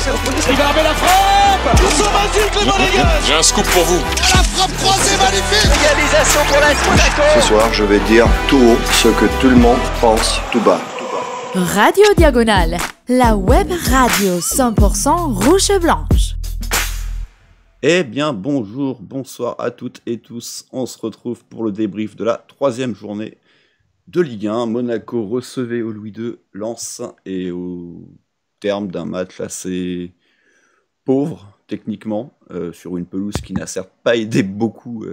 Il va armer la frappe. Tout magique, le Monégasque. J'ai un scoop pour vous. La frappe croisée magnifique. Égalisation pour l'AS Monaco. Ce soir, je vais dire tout haut ce que tout le monde pense tout bas. Radio Diagonale, la web radio 100% rouge et blanche. Eh bien, bonjour, bonsoir à toutes et tous. On se retrouve pour le débrief de la troisième journée de Ligue 1. Monaco recevait au Louis II Lens et au terme d'un match assez pauvre techniquement, sur une pelouse qui n'a certes pas aidé beaucoup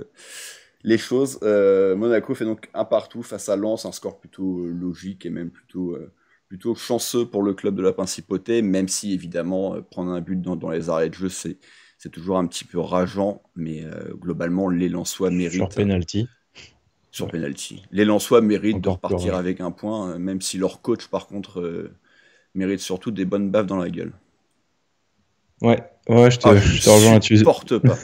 les choses. Monaco fait donc un partout face à Lens, un score plutôt logique et même plutôt chanceux pour le club de la Principauté, même si évidemment prendre un but dans les arrêts de jeu c'est toujours un petit peu rageant, mais globalement les Lensois méritent... Sur penalty. Les Lensois méritent de repartir avec un point, même si leur coach par contre mérite surtout des bonnes baffes dans la gueule. Ouais, je te rejoins là-dessus. Je porte pas.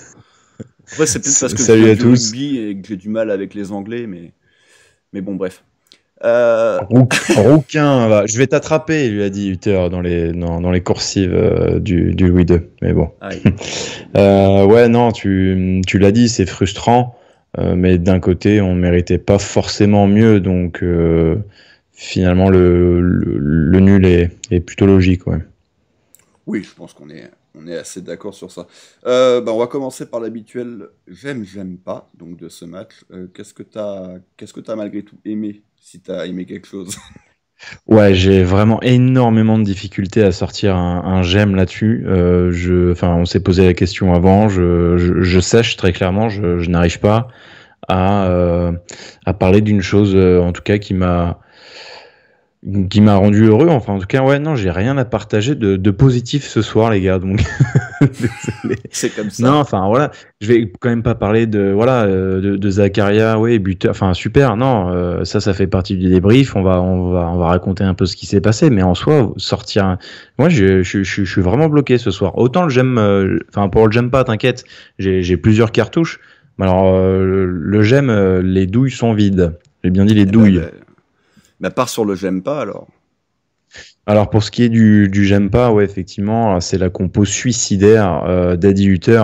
Après c'est peut-être parce que Salut je à joue tous. au rugby et que j'ai du mal avec les Anglais, mais bon bref. Rouquin, va. Je vais t'attraper, il lui a dit Hutter dans les coursives du Louis II. Mais bon. Ouais, non, tu l'as dit, c'est frustrant. Mais d'un côté, on ne méritait pas forcément mieux. Donc, finalement, le nul est plutôt logique. Ouais. Oui, je pense qu'on est assez d'accord sur ça. On va commencer par l'habituel j'aime pas donc de ce match. Qu'est-ce que t'as malgré tout aimé, si t'as aimé quelque chose? Ouais, j'ai vraiment énormément de difficultés à sortir un j'aime là-dessus. On s'est posé la question avant. Je sèche très clairement. Je n'arrive pas à parler d'une chose, en tout cas qui m'a rendu heureux. Enfin, en tout cas, ouais, non, j'ai rien à partager de positif ce soir, les gars. Donc, désolé. C'est comme ça. Non, enfin, voilà. Je vais quand même pas parler de Zakaria, ouais, buteur. Enfin, super. Non, ça fait partie du débrief. On va raconter un peu ce qui s'est passé. Mais en soi, sortir. Moi, je suis vraiment bloqué ce soir. Autant le j'aime. Pour le j'aime pas, t'inquiète. J'ai plusieurs cartouches. Mais alors, le j'aime, les douilles sont vides. J'ai bien dit les douilles. Mais à part sur le j'aime pas alors. Alors pour ce qui est du j'aime pas, ouais effectivement, c'est la compo suicidaire d'Adi Hutter.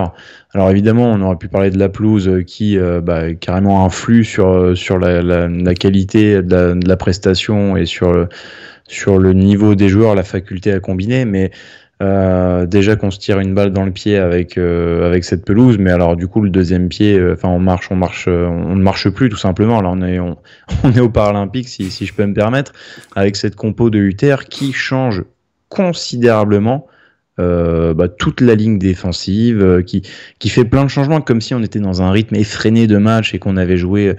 Alors évidemment, on aurait pu parler de la pelouse qui carrément influe sur la qualité de la prestation et sur le niveau des joueurs, la faculté à combiner, mais déjà qu'on se tire une balle dans le pied avec cette pelouse, mais alors du coup le deuxième pied, on ne marche plus tout simplement. Là on est au Paralympique si je peux me permettre, avec cette compo de Hutter qui change considérablement toute la ligne défensive, qui fait plein de changements comme si on était dans un rythme effréné de match et qu'on avait joué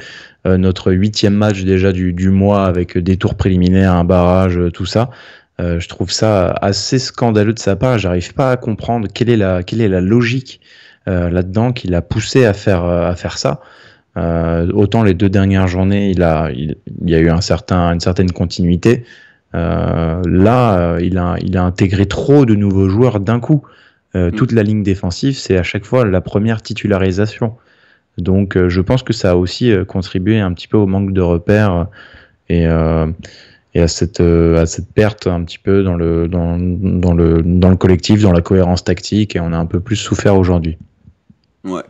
notre 8e match déjà du mois avec des tours préliminaires, un barrage, tout ça. Je trouve ça assez scandaleux de sa part. J'arrive pas à comprendre quelle est la logique là-dedans qui l'a poussé à faire ça. Autant les 2 dernières journées, il y a eu une certaine continuité. Là, il a intégré trop de nouveaux joueurs d'un coup. Toute la ligne défensive, c'est à chaque fois la première titularisation. Donc, je pense que ça a aussi contribué un petit peu au manque de repères et à cette perte un petit peu dans le collectif, dans la cohérence tactique, et on a un peu plus souffert aujourd'hui. Ouais,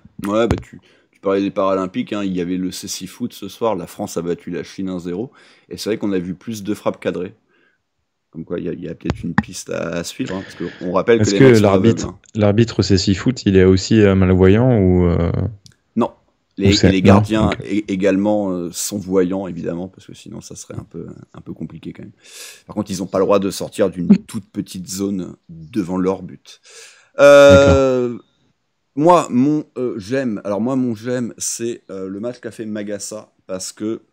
tu parlais des Paralympiques, hein, il y avait le CC Foot ce soir, la France a battu la Chine 1-0, et c'est vrai qu'on a vu plus de frappes cadrées. Comme quoi, il y a peut-être une piste à suivre, hein, parce qu'on rappelle Est-ce que les mecs que l'arbitre CC Foot, il est aussi malvoyant ou Non. Les gardiens également sont voyants, évidemment, parce que sinon ça serait un peu compliqué quand même. Par contre, ils n'ont pas le droit de sortir d'une toute petite zone devant leur but. Moi, mon j'aime, c'est le match qu'a fait Magassa, parce que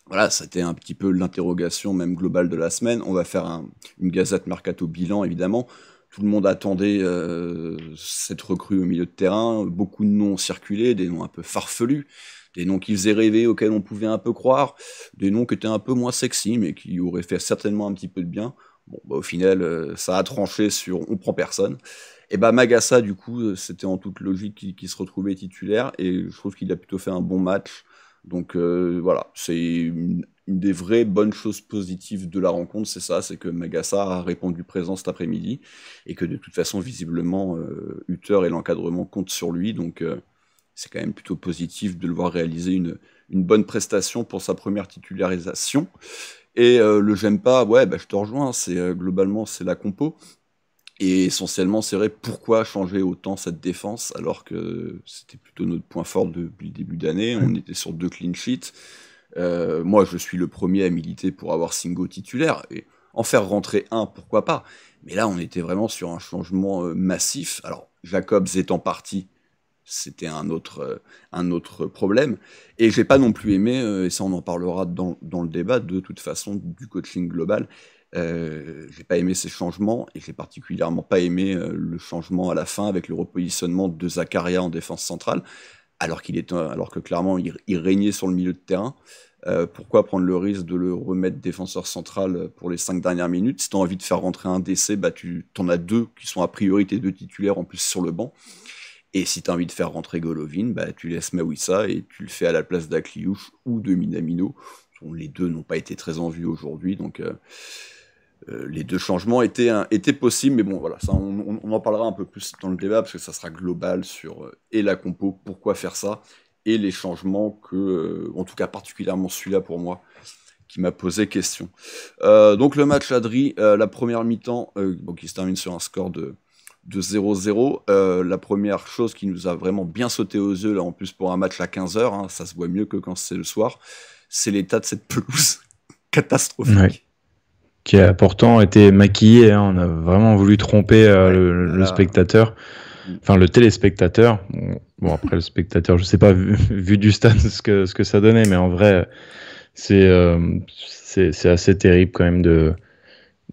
voilà, c'était un petit peu l'interrogation même globale de la semaine. On va faire une Gazette Mercato bilan, évidemment. Tout le monde attendait cette recrue au milieu de terrain. Beaucoup de noms ont circulé, des noms un peu farfelus, des noms qui faisaient rêver, auxquels on pouvait un peu croire, des noms qui étaient un peu moins sexy, mais qui auraient fait certainement un petit peu de bien. Bon, au final, ça a tranché sur on prend personne. Et Magassa, du coup, c'était en toute logique qu'il se retrouvait titulaire, et je trouve qu'il a plutôt fait un bon match. Donc voilà, c'est une des vraies bonnes choses positives de la rencontre, c'est ça, c'est que Magassa a répondu présent cet après-midi, et que de toute façon, visiblement, Hutter et l'encadrement comptent sur lui, donc c'est quand même plutôt positif de le voir réaliser une bonne prestation pour sa première titularisation. Et le j'aime pas, ouais, je te rejoins, c'est globalement c'est la compo. Et essentiellement, c'est vrai, pourquoi changer autant cette défense alors que c'était plutôt notre point fort depuis le début d'année. On était sur 2 clean sheets. Moi, je suis le premier à militer pour avoir Singo titulaire. Et en faire rentrer un, pourquoi pas. Mais là, on était vraiment sur un changement massif. Alors, Jacobs étant parti, c'était un autre problème. Et j'ai pas non plus aimé, et ça on en parlera dans le débat, de toute façon, du coaching global. J'ai pas aimé ces changements, et j'ai particulièrement pas aimé le changement à la fin avec le repositionnement de Zakaria en défense centrale, alors que clairement il régnait sur le milieu de terrain. Pourquoi prendre le risque de le remettre défenseur central pour les 5 dernières minutes? Si tu as envie de faire rentrer un DC, tu en as 2 qui sont a priori tes 2 titulaires en plus sur le banc. Et si tu as envie de faire rentrer Golovin, tu laisses Mawissa et tu le fais à la place d'Akliouche ou de Minamino. Les 2 n'ont pas été très en vue aujourd'hui, donc les 2 changements étaient possibles, mais bon, voilà, ça, on en parlera un peu plus dans le débat, parce que ça sera global sur et la compo, pourquoi faire ça, et les changements en tout cas particulièrement celui-là pour moi, qui m'a posé question. Donc le match Adri, la première mi-temps, qui se termine sur un score de 0-0, la première chose qui nous a vraiment bien sauté aux yeux, là en plus pour un match à 15h, ça se voit mieux que quand c'est le soir, c'est l'état de cette pelouse catastrophique. Ouais. Qui a pourtant été maquillé, on a vraiment voulu tromper le spectateur, enfin le téléspectateur. Bon, après le spectateur, je sais pas, vu du stade ce que ça donnait, mais en vrai, c'est assez terrible quand même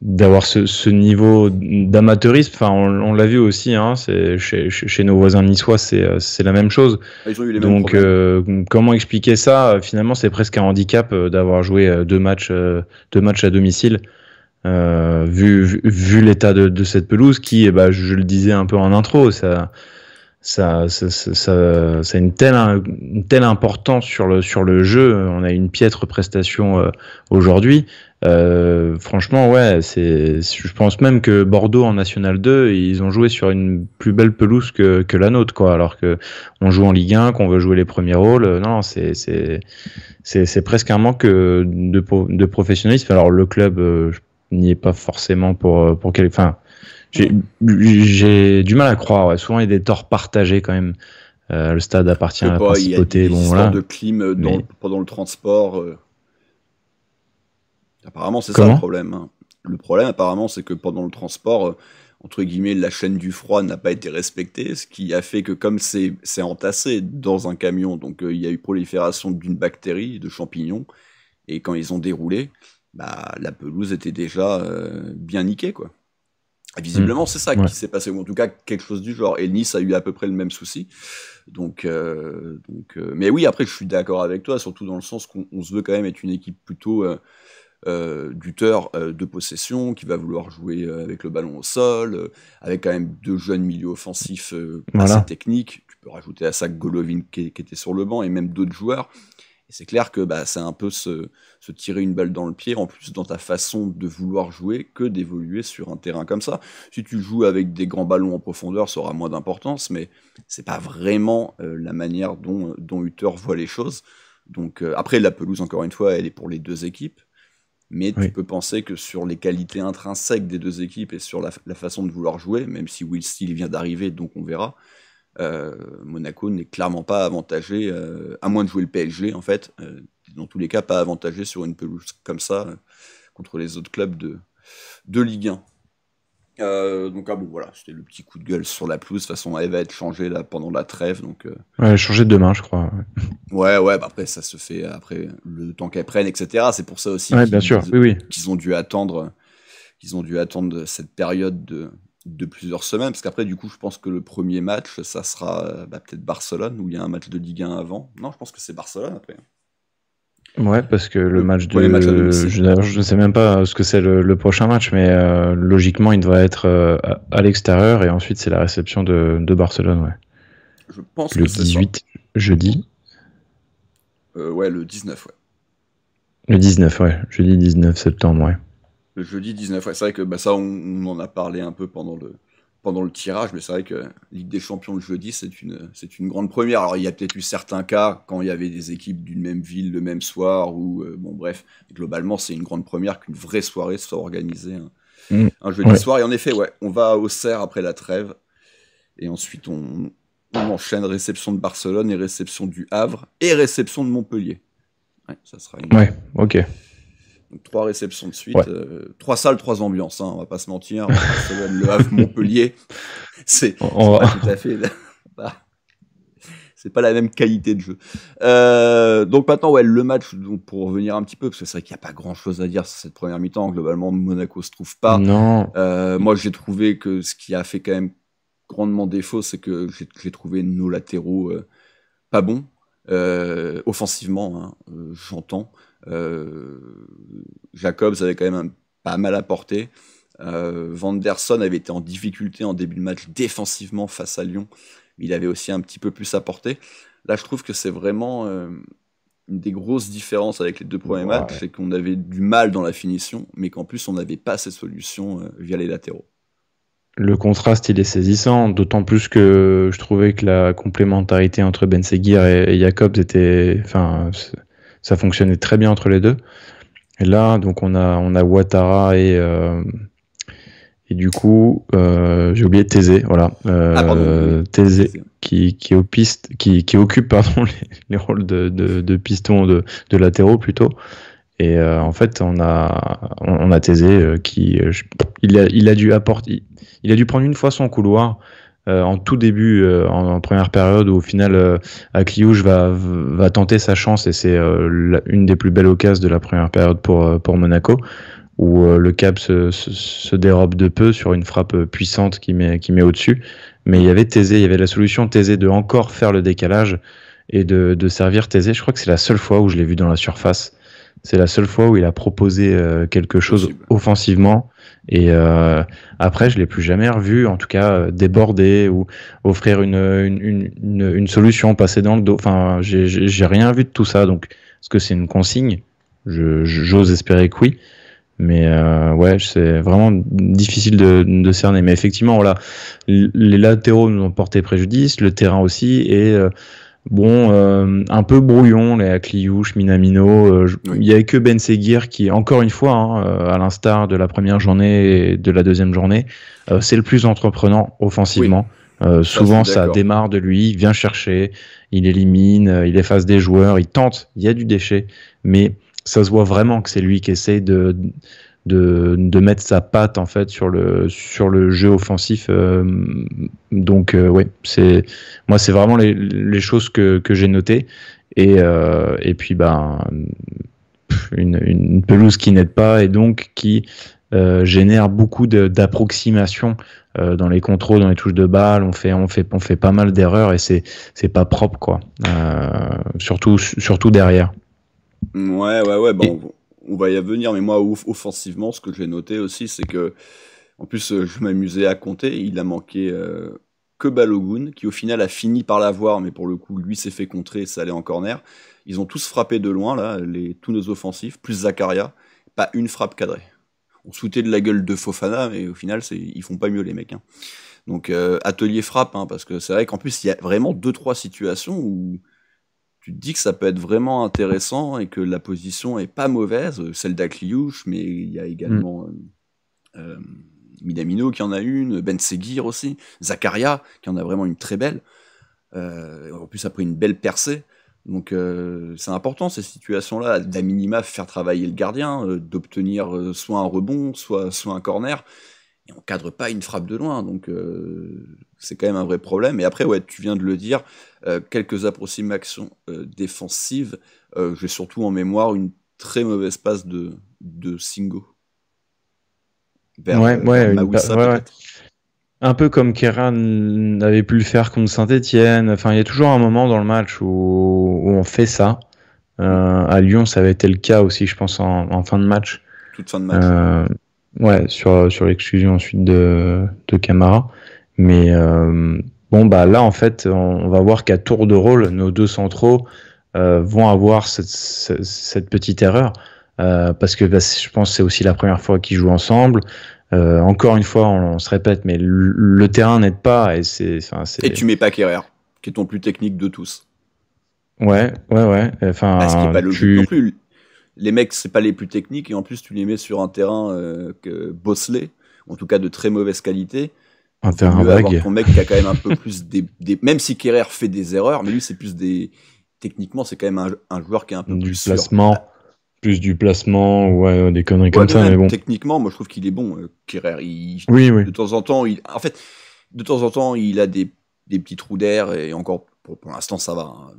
d'avoir ce niveau d'amateurisme. Enfin, on l'a vu aussi, c'est chez nos voisins niçois, c'est la même chose. Ils ont eu les mêmes Donc, comment expliquer ça? Finalement, c'est presque un handicap d'avoir joué 2 matchs à domicile. Vu l'état de cette pelouse qui, je le disais un peu en intro, ça a une telle importance sur le jeu. On a une piètre prestation aujourd'hui. Franchement, ouais, je pense même que Bordeaux en National 2, ils ont joué sur une plus belle pelouse que la nôtre, quoi. Alors que on joue en Ligue 1, qu'on veut jouer les premiers rôles. Non, c'est presque un manque de professionnalisme. Alors le club n'y est pas forcément pour quel. Enfin, j'ai du mal à croire. Ouais. Souvent, il y a des torts partagés quand même. Le stade appartient à la principauté. Il y a des histoires de clim pendant le transport. Apparemment, c'est ça le problème. Le problème, apparemment, c'est que pendant le transport, entre guillemets, la chaîne du froid n'a pas été respectée, ce qui a fait que comme c'est entassé dans un camion, donc il y a eu prolifération d'une bactérie, de champignons, et quand ils ont déroulé, la pelouse était déjà bien niquée, quoi. Et visiblement, c'est ça qui s'est passé, ou en tout cas quelque chose du genre. Et Nice a eu à peu près le même souci. Mais oui, après, je suis d'accord avec toi, surtout dans le sens qu'on se veut quand même être une équipe plutôt d'Hutter de possession, qui va vouloir jouer avec le ballon au sol, avec quand même 2 jeunes milieux offensifs assez techniques. Tu peux rajouter à ça Golovin qui était sur le banc, et même d'autres joueurs. Et c'est clair que c'est un peu se tirer une balle dans le pied, en plus dans ta façon de vouloir jouer, que d'évoluer sur un terrain comme ça. Si tu joues avec des grands ballons en profondeur, ça aura moins d'importance, mais c'est pas vraiment la manière dont Hutter voit les choses. Donc après, la pelouse, encore une fois, elle est pour les 2 équipes, mais tu peux penser que sur les qualités intrinsèques des 2 équipes et sur la façon de vouloir jouer, même si Will Steele vient d'arriver, donc on verra, Monaco n'est clairement pas avantagé, à moins de jouer le PSG en fait, dans tous les cas pas avantagé sur une pelouse comme ça contre les autres clubs de Ligue 1. Donc voilà, c'était le petit coup de gueule sur la pelouse. De toute façon, elle va être changée là pendant la trêve, donc ouais, changée demain, je crois. Ouais, après ça se fait après le temps qu'elle prenne, etc. C'est pour ça aussi qu'ils ont dû attendre cette période de plusieurs semaines, parce qu'après, du coup, je pense que le premier match, ça sera peut-être Barcelone, où il y a un match de Ligue 1 avant. Non, je pense que c'est Barcelone après. Ouais, parce que le match je ne sais même pas ce que c'est le prochain match, mais logiquement, il devrait être à l'extérieur, et ensuite, c'est la réception de Barcelone, ouais. Je pense le 18, jeudi. Ouais, le 19, ouais. Le 19, ouais. Jeudi 19 septembre, ouais. Le jeudi 19, ouais. C'est vrai que ça, on en a parlé un peu pendant le tirage, mais c'est vrai que Ligue des Champions le jeudi, c'est une grande première. Alors, il y a peut-être eu certains cas quand il y avait des équipes d'une même ville le même soir, ou bon, bref. Globalement, c'est une grande première qu'une vraie soirée soit organisée un jeudi soir. Et en effet, ouais, on va à Auxerre après la trêve, et ensuite on enchaîne réception de Barcelone et réception du Havre et réception de Montpellier. Ouais, ça sera une... Ouais, ok. Donc 3 réceptions de suite, 3 salles, 3 ambiances, hein, on va pas se mentir. Barcelone, Le Havre, Montpellier, c'est pas tout à fait... c'est pas la même qualité de jeu. Donc maintenant, ouais, le match, donc pour revenir un petit peu, parce que c'est vrai qu'il n'y a pas grand-chose à dire sur cette première mi-temps. Globalement, Monaco se trouve pas. Non. Moi, j'ai trouvé que ce qui a fait quand même grandement défaut, c'est que j'ai trouvé nos latéraux pas bons. Offensivement, hein, j'entends. Jacobs avait quand même pas mal apporté. Vanderson avait été en difficulté en début de match défensivement face à Lyon, mais il avait aussi un petit peu plus apporté. Là, je trouve que c'est vraiment une des grosses différences avec les 2 premiers matchs, c'est qu'on avait du mal dans la finition, mais qu'en plus on n'avait pas ces solutions via les latéraux. Le contraste, il est saisissant, d'autant plus que je trouvais que la complémentarité entre Ben Seguir et Jacobs ça fonctionnait très bien entre les deux. Et là, donc on a Ouattara et du coup, j'ai oublié Thésée, voilà. Thésée qui occupe les rôles de piston, de latéraux plutôt. Et en fait, on a Thésée il a dû apporter, il a dû prendre une fois son couloir en tout début, en première période, où au final, Akliouche va tenter sa chance, et c'est une des plus belles occasions de la première période pour Monaco, où le Cap se dérobe de peu sur une frappe puissante qui met au-dessus. Mais il y avait Thésée, il y avait la solution Thésée de encore faire le décalage et de servir Thésée. Je crois que c'est la seule fois où je l'ai vu dans la surface. C'est la seule fois où il a proposé quelque chose offensivement. Et après, je l'ai plus jamais revu, en tout cas déborder ou offrir une solution, passer dans le dos. Enfin, j'ai rien vu de tout ça. Donc, est-ce que c'est une consigne ? J'ose espérer que oui. Mais ouais, c'est vraiment difficile de cerner. Mais effectivement, voilà, les latéraux nous ont porté préjudice, le terrain aussi, et un peu brouillon, les Akliouche, Minamino. Il n'y avait que Ben Seguir qui, encore une fois, à l'instar de la première journée et de la deuxième journée, c'est le plus entreprenant offensivement. Oui. Souvent, ça démarre de lui, il vient chercher, il élimine, il efface des joueurs, il tente, il y a du déchet, mais ça se voit vraiment que c'est lui qui essaye de mettre sa patte en fait sur le jeu offensif. Donc ouais, c'est vraiment les choses que j'ai notées, et puis une pelouse qui n'aide pas, et donc qui génère beaucoup d'approximations dans les contrôles, dans les touches de balle. On fait pas mal d'erreurs, et c'est pas propre, quoi. Surtout derrière. Ouais, on va y venir, mais moi, offensivement, ce que j'ai noté aussi, c'est que, en plus, je m'amusais à compter, il a manqué que Balogun, qui au final a fini par l'avoir, mais pour le coup, lui s'est fait contrer, ça allait en corner. Ils ont tous frappé de loin, là, tous nos offensifs, plus Zakaria, pas une frappe cadrée. On se foutait de la gueule de Fofana, mais au final, ils font pas mieux, les mecs. Hein. Donc, atelier frappe, parce que c'est vrai qu'en plus, il y a vraiment 2-3 situations où tu te dis que ça peut être vraiment intéressant et que la position est pas mauvaise, celle d'Akliouche, mais il y a également Minamino qui en a une, Ben Seguir aussi, Zakaria qui en a vraiment une très belle, en plus après une belle percée. Donc c'est important ces situations-là, d'à minima faire travailler le gardien, d'obtenir soit un rebond, soit un corner, et on cadre pas une frappe de loin, donc c'est quand même un vrai problème. Et après, ouais, tu viens de le dire, quelques approximations défensives. J'ai surtout en mémoire une très mauvaise passe de Singo. Vers Mawissa, peut-être. Un peu comme Keran avait pu le faire contre Saint-Etienne. Enfin, il y a toujours un moment dans le match où on fait ça. À Lyon, ça avait été le cas aussi, je pense, en fin de match. Toute fin de match. Ouais, sur l'exclusion ensuite de Camara. Mais là, en fait, on va voir qu'à tour de rôle, nos deux centraux vont avoir cette petite erreur. Parce que je pense que c'est aussi la première fois qu'ils jouent ensemble. Encore une fois, on se répète, mais le terrain n'aide pas. Et tu mets pas Kerrer, qui est ton plus technique de tous. Ouais. Enfin, ce qui n'est pas logique non plus. Les mecs, c'est pas les plus techniques, et en plus, tu les mets sur un terrain bosselé, en tout cas de très mauvaise qualité. Un terrain vague. Avoir ton mec qui a quand même un peu plus même si Kerrer fait des erreurs, mais lui, c'est plus techniquement, c'est quand même un joueur qui est un peu plus placement. Sûr. Plus du placement, ouais, des conneries comme ça, mais bon. Techniquement, moi je trouve qu'il est bon, Kerrer. Oui. De temps en temps, il a des petits trous d'air, et encore, pour l'instant, ça va. Hein.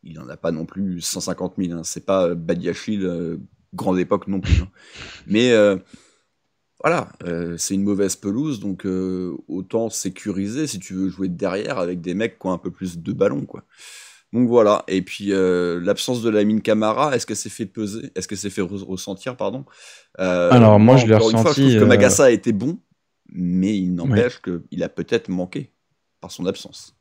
Il n'en a pas non plus 150 000. Hein. C'est pas Badiachil, grande époque non plus. Hein. Mais voilà, c'est une mauvaise pelouse, donc autant sécuriser si tu veux jouer derrière avec des mecs qui ont un peu plus de ballon, quoi. Donc voilà, et puis l'absence de Lamine Camara, est-ce que c'est fait peser, est-ce que c'est fait ressentir, pardon. Alors moi je l'ai ressenti. Je trouve que Magassa a été bon, mais il n'empêche qu'il a peut-être manqué par son absence.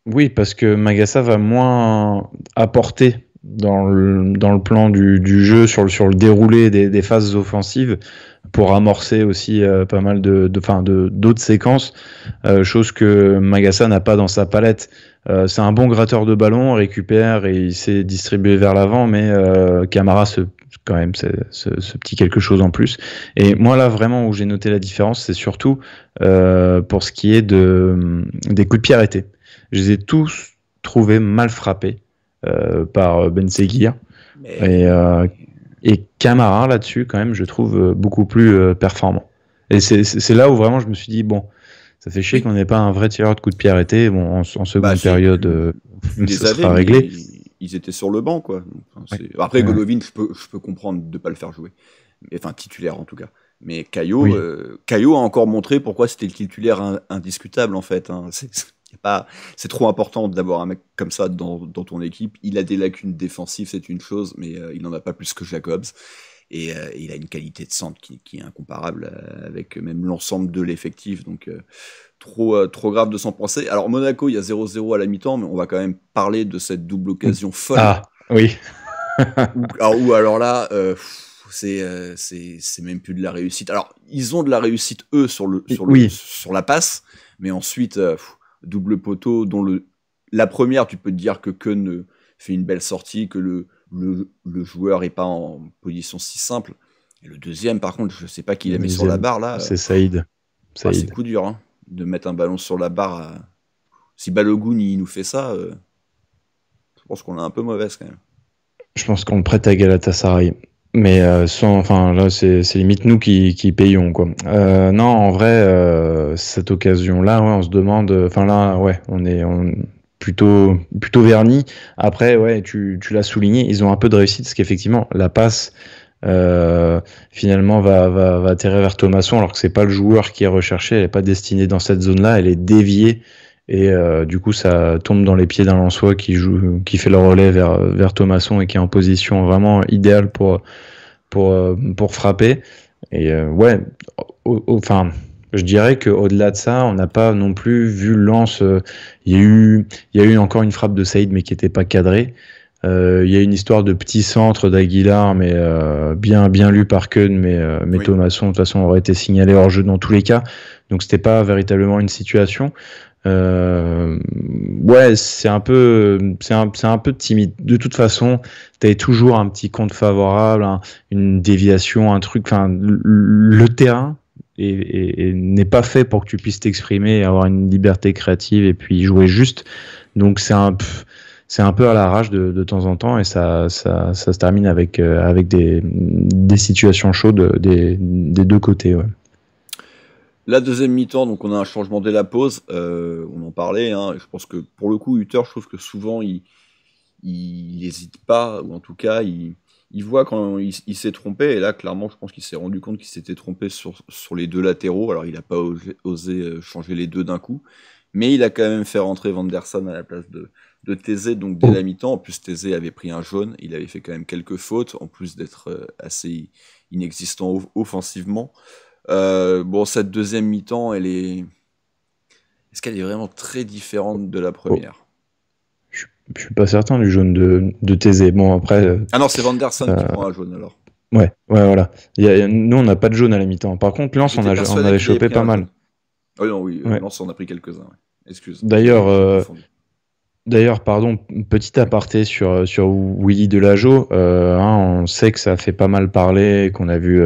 Oui, parce que Magassa va moins apporter dans le plan du jeu, sur le déroulé des phases offensives, pour amorcer aussi pas mal d'autres séquences, chose que Magassa n'a pas dans sa palette. C'est un bon gratteur de ballon, récupère et il sait distribuer vers l'avant, mais Camara, quand même, ce petit quelque chose en plus. Et moi, là, vraiment, où j'ai noté la différence, c'est surtout pour ce qui est des coups de pied arrêtés. Je les ai tous trouvés mal frappés par Ben Seguir. Et Camara, là-dessus, quand même, je trouve beaucoup plus performant. Et c'est là où vraiment je me suis dit, bon, ça fait chier qu'on n'ait pas un vrai tireur de coup de pied arrêté. Bon, en seconde période, ça sera réglé. Ils étaient sur le banc, quoi. Enfin, après, Golovin, je peux comprendre de ne pas le faire jouer. Enfin, titulaire, en tout cas. Mais Caillot a encore montré pourquoi c'était le titulaire indiscutable, en fait. Hein. C'est trop important d'avoir un mec comme ça dans ton équipe. Il a des lacunes défensives, c'est une chose, mais il n'en a pas plus que Jacobs. Et il a une qualité de centre qui est incomparable avec même l'ensemble de l'effectif. Donc, trop grave de s'en penser. Alors, Monaco, il y a 0-0 à la mi-temps, mais on va quand même parler de cette double occasion folle. Ah, oui. alors là, c'est même plus de la réussite. Alors, ils ont de la réussite, eux, sur la passe, mais ensuite, double poteau, dont la première, tu peux te dire que Keun fait une belle sortie, que le joueur est pas en position si simple. Et le deuxième, par contre, je sais pas qui l'a mis sur la barre là. C'est Saïd. C'est coup dur, hein, de mettre un ballon sur la barre. Si Balogun il nous fait ça, je pense qu'on est un peu mauvaise quand même. Je pense qu'on le prête à Galatasaray. Mais là, c'est limite nous qui payons, quoi. Non, en vrai, cette occasion-là, on se demande. Enfin là, on est plutôt vernis. Après, tu l'as souligné, ils ont un peu de réussite parce qu'effectivement, la passe finalement va atterrir vers Thomasson, alors que c'est pas le joueur qui est recherché. Elle est pas destinée dans cette zone-là. Elle est déviée. Et du coup, ça tombe dans les pieds d'un Lensois qui fait le relais vers Thomasson et qui est en position vraiment idéale pour frapper. Et je dirais qu'au-delà de ça, on n'a pas non plus vu Lens. Il y a eu encore une frappe de Saïd, mais qui n'était pas cadrée. Il y a une histoire de petit centre d'Aguilar, mais bien lu par Keun, mais Thomasson de toute façon aurait été signalé hors jeu dans tous les cas. Donc c'était pas véritablement une situation. C'est un peu timide. De toute façon, t'avais toujours un petit compte favorable, une déviation, un truc. Enfin, le terrain n'est pas fait pour que tu puisses t'exprimer, avoir une liberté créative et puis jouer juste. Donc c'est un peu à l'arrache de temps en temps et ça se termine avec des situations chaudes des deux côtés. Ouais. La deuxième mi-temps, donc on a un changement dès la pause, on en parlait, hein, je pense que pour le coup, Hutter, je trouve que souvent, il n'hésite pas, ou en tout cas, il voit quand il s'est trompé, et là, clairement, je pense qu'il s'est rendu compte qu'il s'était trompé sur les deux latéraux, alors il n'a pas osé changer les deux d'un coup, mais il a quand même fait rentrer Vanderson à la place de Thésée, donc dès la mi-temps. En plus, Thésée avait pris un jaune, il avait fait quand même quelques fautes, en plus d'être assez inexistant offensivement. Cette deuxième mi-temps, est-ce qu'elle est vraiment très différente de la première ? Je suis pas certain du jaune de Thésée. Bon, après. Ah non, c'est Vanderson qui prend un jaune alors. Ouais, voilà. Nous, on n'a pas de jaune à la mi-temps. Par contre, Lens, on avait chopé pas mal. Oh non, oui, Lens, on a pris quelques-uns. Ouais. Excuse. D'ailleurs, pardon, petit aparté sur Willy Delageau. On sait que ça a fait pas mal parler, qu'on a vu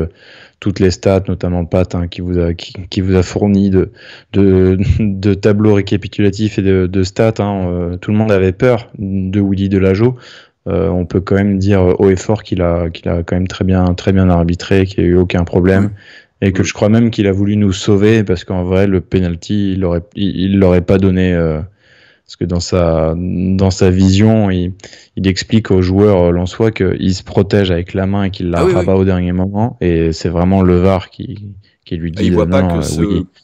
toutes les stats, notamment Pat, qui vous a fourni de tableaux récapitulatifs et de stats. Tout le monde avait peur de Willy Delageau. On peut quand même dire haut et fort qu'il a quand même très bien arbitré, qu'il n'y a eu aucun problème. Et que je crois même qu'il a voulu nous sauver, parce qu'en vrai, le penalty, il l'aurait pas donné, parce que dans sa vision, il explique aux joueurs lensois qu'il se protège avec la main et qu'il la rabat au dernier moment, et c'est vraiment le VAR qui lui dit, il voit pas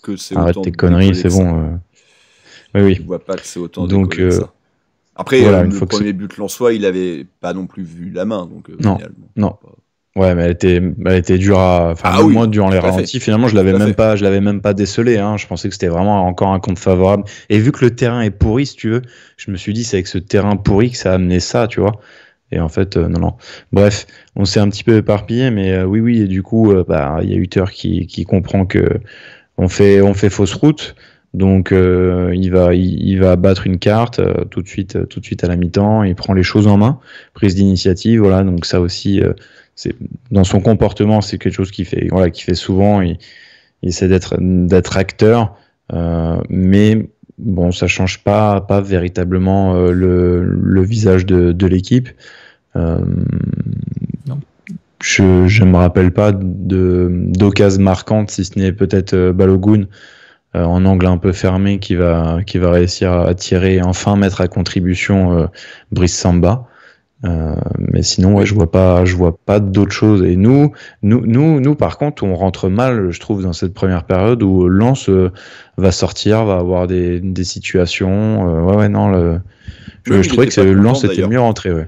que c'est arrête tes conneries, c'est bon. Il voit pas que c'est autant décollé que ça. Après, le premier but lensois, il avait pas non plus vu la main, donc non. Ouais, mais elle était dure moi, durant les ralentis, finalement, je l'avais même pas décelé, Je pensais que c'était vraiment encore un compte favorable. Et vu que le terrain est pourri, si tu veux, je me suis dit, c'est avec ce terrain pourri que ça a amené ça, tu vois. Et en fait, non. Bref, on s'est un petit peu éparpillé, mais oui, et du coup, il y a Hutter qui comprend que on fait fausse route. Donc, il va battre une carte tout de suite à la mi-temps. Il prend les choses en main, prise d'initiative, voilà. Donc ça aussi, c'est dans son comportement, c'est quelque chose qu'il fait souvent. Il essaie d'être acteur, mais bon, ça change pas véritablement le visage de l'équipe. Non. Je me rappelle pas d'occasion marquante, si ce n'est peut-être Balogun en angle un peu fermé qui va réussir à tirer et enfin mettre à contribution Brice Samba. Mais sinon, je vois pas d'autres choses. Et nous, par contre, on rentre mal, je trouve, dans cette première période où Lens va sortir, va avoir des situations. Je trouvais que Lens était mieux rentré. Ouais.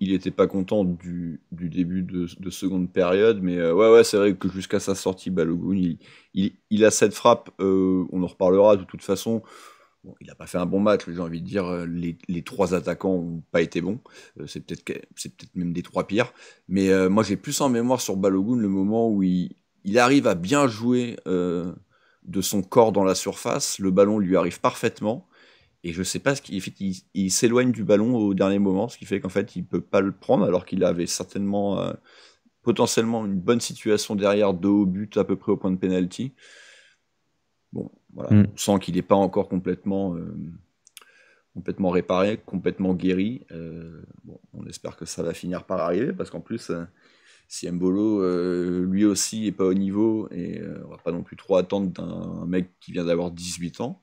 Il était pas content du début de seconde période, mais c'est vrai que jusqu'à sa sortie, Balogun, il a cette frappe. On en reparlera de toute façon. Bon, il n'a pas fait un bon match, j'ai envie de dire. Les trois attaquants n'ont pas été bons. C'est peut-être même des trois pires. Mais moi, j'ai plus en mémoire sur Balogun le moment où il arrive à bien jouer de son corps dans la surface. Le ballon lui arrive parfaitement. Et je sais pas ce qu'il fait. Il s'éloigne du ballon au dernier moment, ce qui fait qu'en fait, il peut pas le prendre, alors qu'il avait certainement, potentiellement, une bonne situation derrière, dos au but, à peu près au point de penalty. Bon, voilà, on sent qu'il n'est pas encore complètement réparé, complètement guéri. On espère que ça va finir par arriver, parce qu'en plus, si Mbolo, lui aussi, est pas au niveau, et on va pas non plus trop attendre d'un mec qui vient d'avoir 18 ans.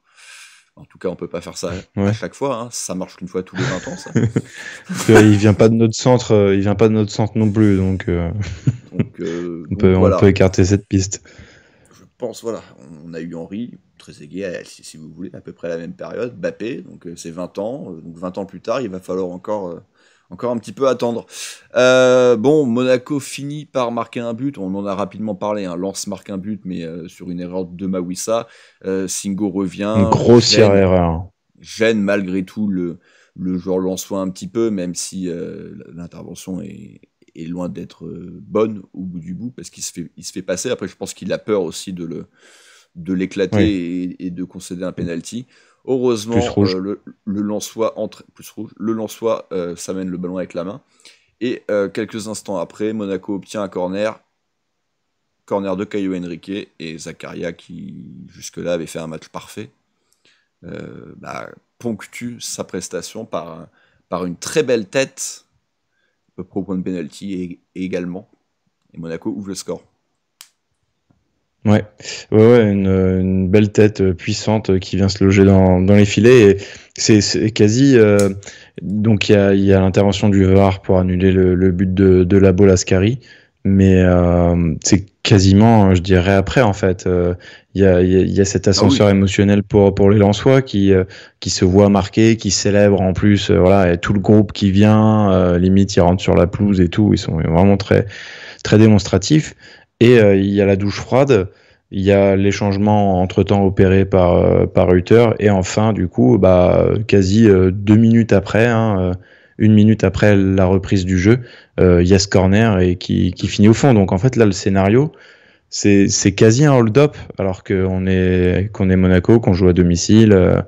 En tout cas, on peut pas faire ça à chaque fois. Ça marche qu'une fois tous les 20 ans, ça. Il vient pas de notre centre, non plus, donc on peut écarter cette piste. Je pense, on a eu Henry, Trezeguet, si vous voulez, à peu près à la même période, Mbappé, donc c'est 20 ans. Donc 20 ans plus tard, il va falloir encore un petit peu attendre. Monaco finit par marquer un but. On en a rapidement parlé. Lens marque un but, mais sur une erreur de Mawissa. Singo revient. Une grossière erreur. Gêne malgré tout le joueur lensois un petit peu, même si l'intervention est loin d'être bonne au bout du bout, parce qu'il se fait passer. Après, je pense qu'il a peur aussi de l'éclater et de concéder un penalty. Heureusement, le Lensois entre plus rouge. Le Lensois s'amène le ballon avec la main. Et quelques instants après, Monaco obtient un corner de Caio Henrique, et Zakaria, qui jusque-là avait fait un match parfait, ponctue sa prestation par une très belle tête, à peu près au point de penalty également. Et Monaco ouvre le score. Ouais, une belle tête puissante qui vient se loger dans les filets. Et c'est quasi. Donc il y a l'intervention du VAR pour annuler le but de Labo Lascari, mais c'est quasiment, je dirais, après en fait. Il y a cet ascenseur émotionnel pour les Lensois qui se voit marquer, qui célèbre en plus. Et tout le groupe qui vient, limite ils rentrent sur la pelouse et tout. Ils sont vraiment très très démonstratifs. Et il y a la douche froide. Il y a les changements entre-temps opérés par Reuter. Et enfin, du coup, quasi 2 minutes après, 1 minute après la reprise du jeu, il y a ce corner et qui finit au fond. Donc en fait, là, le scénario, c'est quasi un hold-up, alors qu'on est Monaco, qu'on joue à domicile,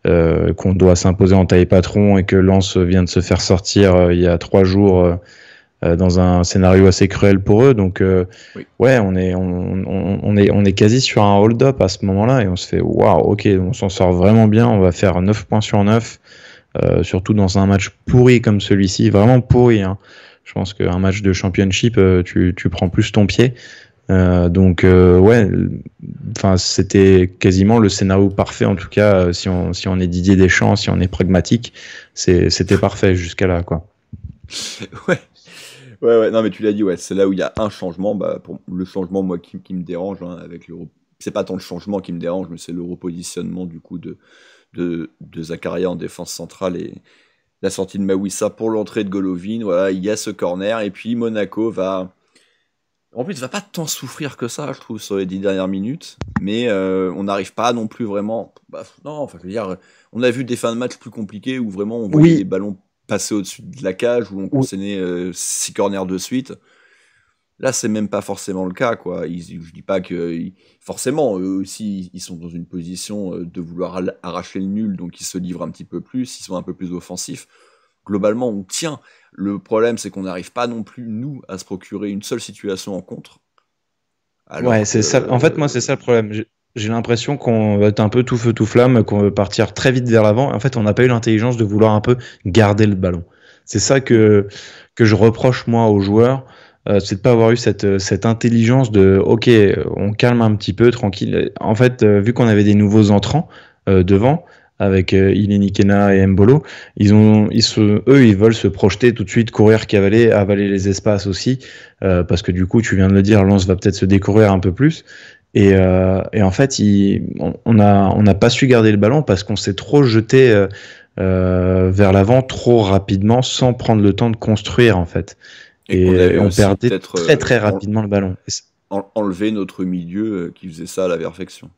qu'on doit s'imposer en taille patron et que Lens vient de se faire sortir il y a 3 jours dans un scénario assez cruel pour eux. Donc Oui. ouais, on est quasi sur un hold-up à ce moment-là et on se fait waouh, ok, on s'en sort vraiment bien, on va faire 9 points sur 9, surtout dans un match pourri comme celui-ci, vraiment pourri, hein. Je pense qu'un match de championship, tu prends plus ton pied. Ouais, enfin c'était quasiment le scénario parfait, en tout cas si on est Didier Deschamps, si on est pragmatique, c'était parfait jusqu'à là, quoi. Ouais, non mais tu l'as dit, ouais, c'est là où il y a un changement. Pour le changement, moi, qui me dérange, hein, avec c'est pas tant le changement qui me dérange, mais c'est le repositionnement du coup de Zakaria en défense centrale et la sortie de Mawissa pour l'entrée de Golovin. Voilà, il y a ce corner et puis Monaco va pas tant souffrir que ça, je trouve, sur les 10 dernières minutes, mais on n'arrive pas non plus vraiment. Non, enfin, je veux dire, on a vu des fins de match plus compliquées où vraiment on voyait les ballons passer au-dessus de la cage, où on concédait 6 corners de suite. Là, c'est même pas forcément le cas, quoi. Je dis pas que forcément, eux aussi, ils sont dans une position de vouloir arracher le nul, donc ils se livrent un petit peu plus, ils sont un peu plus offensifs. Globalement, on tient. Le problème, c'est qu'on n'arrive pas non plus, nous, à se procurer une seule situation en contre. Ouais, c'est ça. En fait, moi, c'est ça le problème. J'ai l'impression qu'on va être un peu tout feu tout flamme, qu'on veut partir très vite vers l'avant. En fait, on n'a pas eu l'intelligence de vouloir un peu garder le ballon. C'est ça que je reproche, moi, aux joueurs. C'est de pas avoir eu cette intelligence de ok, on calme un petit peu, tranquille. En fait, vu qu'on avait des nouveaux entrants devant, avec Ileni Kena et Mbolo, eux, ils veulent se projeter tout de suite, courir, cavaler, avaler les espaces aussi, parce que du coup, tu viens de le dire, Lens va peut-être se découvrir un peu plus. Et en fait, on n'a pas su garder le ballon parce qu'on s'est trop jeté vers l'avant trop rapidement, sans prendre le temps de construire, en fait. Et on perdait très très rapidement le ballon. Enlever notre milieu qui faisait ça à la perfection.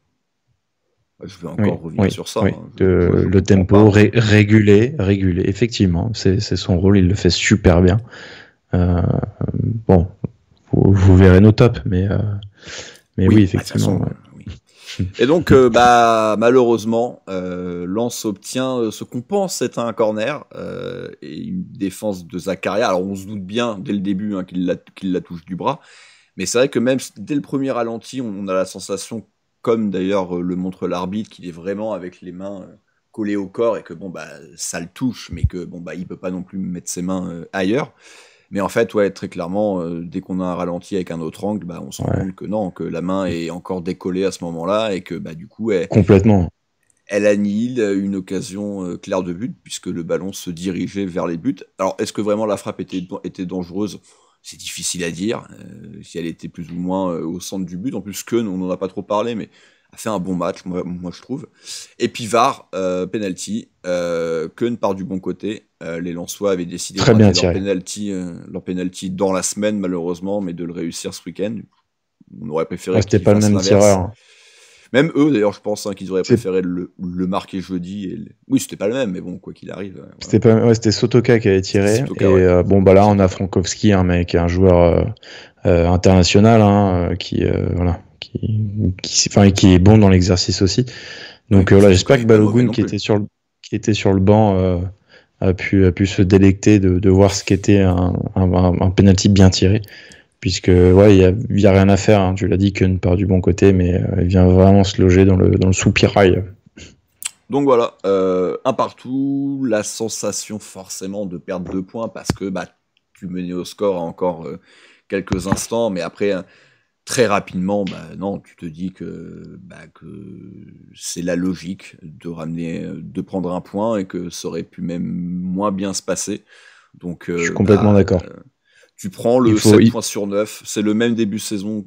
Je vais encore revenir sur ça. Oui. Hein. Le tempo régulé, effectivement. C'est son rôle, il le fait super bien. Bon, vous verrez nos tops, mais oui, effectivement. Façon, oui. Et donc, malheureusement, Lens obtient ce qu'on pense être un corner et une défense de Zakaria. Alors, on se doute bien dès le début qu'il la touche du bras, mais c'est vrai que même dès le premier ralenti, on a la sensation, comme d'ailleurs le montre l'arbitre, qu'il est vraiment avec les mains collées au corps et que ça le touche, mais que il peut pas non plus mettre ses mains ailleurs. Mais en fait, ouais, très clairement, dès qu'on a un ralenti avec un autre angle, on se rend compte que non, que la main est encore décollée à ce moment-là et que du coup, complètement. Elle annihile une occasion claire de but puisque le ballon se dirigeait vers les buts. Alors, est-ce que vraiment la frappe était dangereuse ? C'est difficile à dire. Si elle était plus ou moins au centre du but. En plus, Keun, on n'en a pas trop parlé, mais a fait un bon match, moi je trouve. Et puis VAR, penalty. Keun part du bon côté. Les Lensois avaient décidé de leur penalty dans la semaine, malheureusement, mais de le réussir ce week-end. On aurait préféré c'était pas le même tireur. Même eux, d'ailleurs, je pense qu'ils auraient préféré le marquer jeudi. Oui, c'était pas le même, mais bon, quoi qu'il arrive. Voilà. C'était Sotoka qui avait tiré. Là, on a Frankowski, un joueur international, qui est bon dans l'exercice aussi. Donc là, j'espère que Balogun, qui était sur le banc, a pu se délecter de voir ce qu'était un penalty bien tiré. Puisque il y a rien à faire, hein. Tu l'as dit, Keun part du bon côté, mais il vient vraiment se loger dans le soupirail. Donc voilà, un partout, la sensation forcément de perdre 2 points parce que tu menais au score à encore quelques instants, mais après très rapidement, non, tu te dis que c'est la logique de prendre un point et que ça aurait pu même moins bien se passer. Donc je suis complètement d'accord. Tu prends le 7 points sur 9, c'est le même début de saison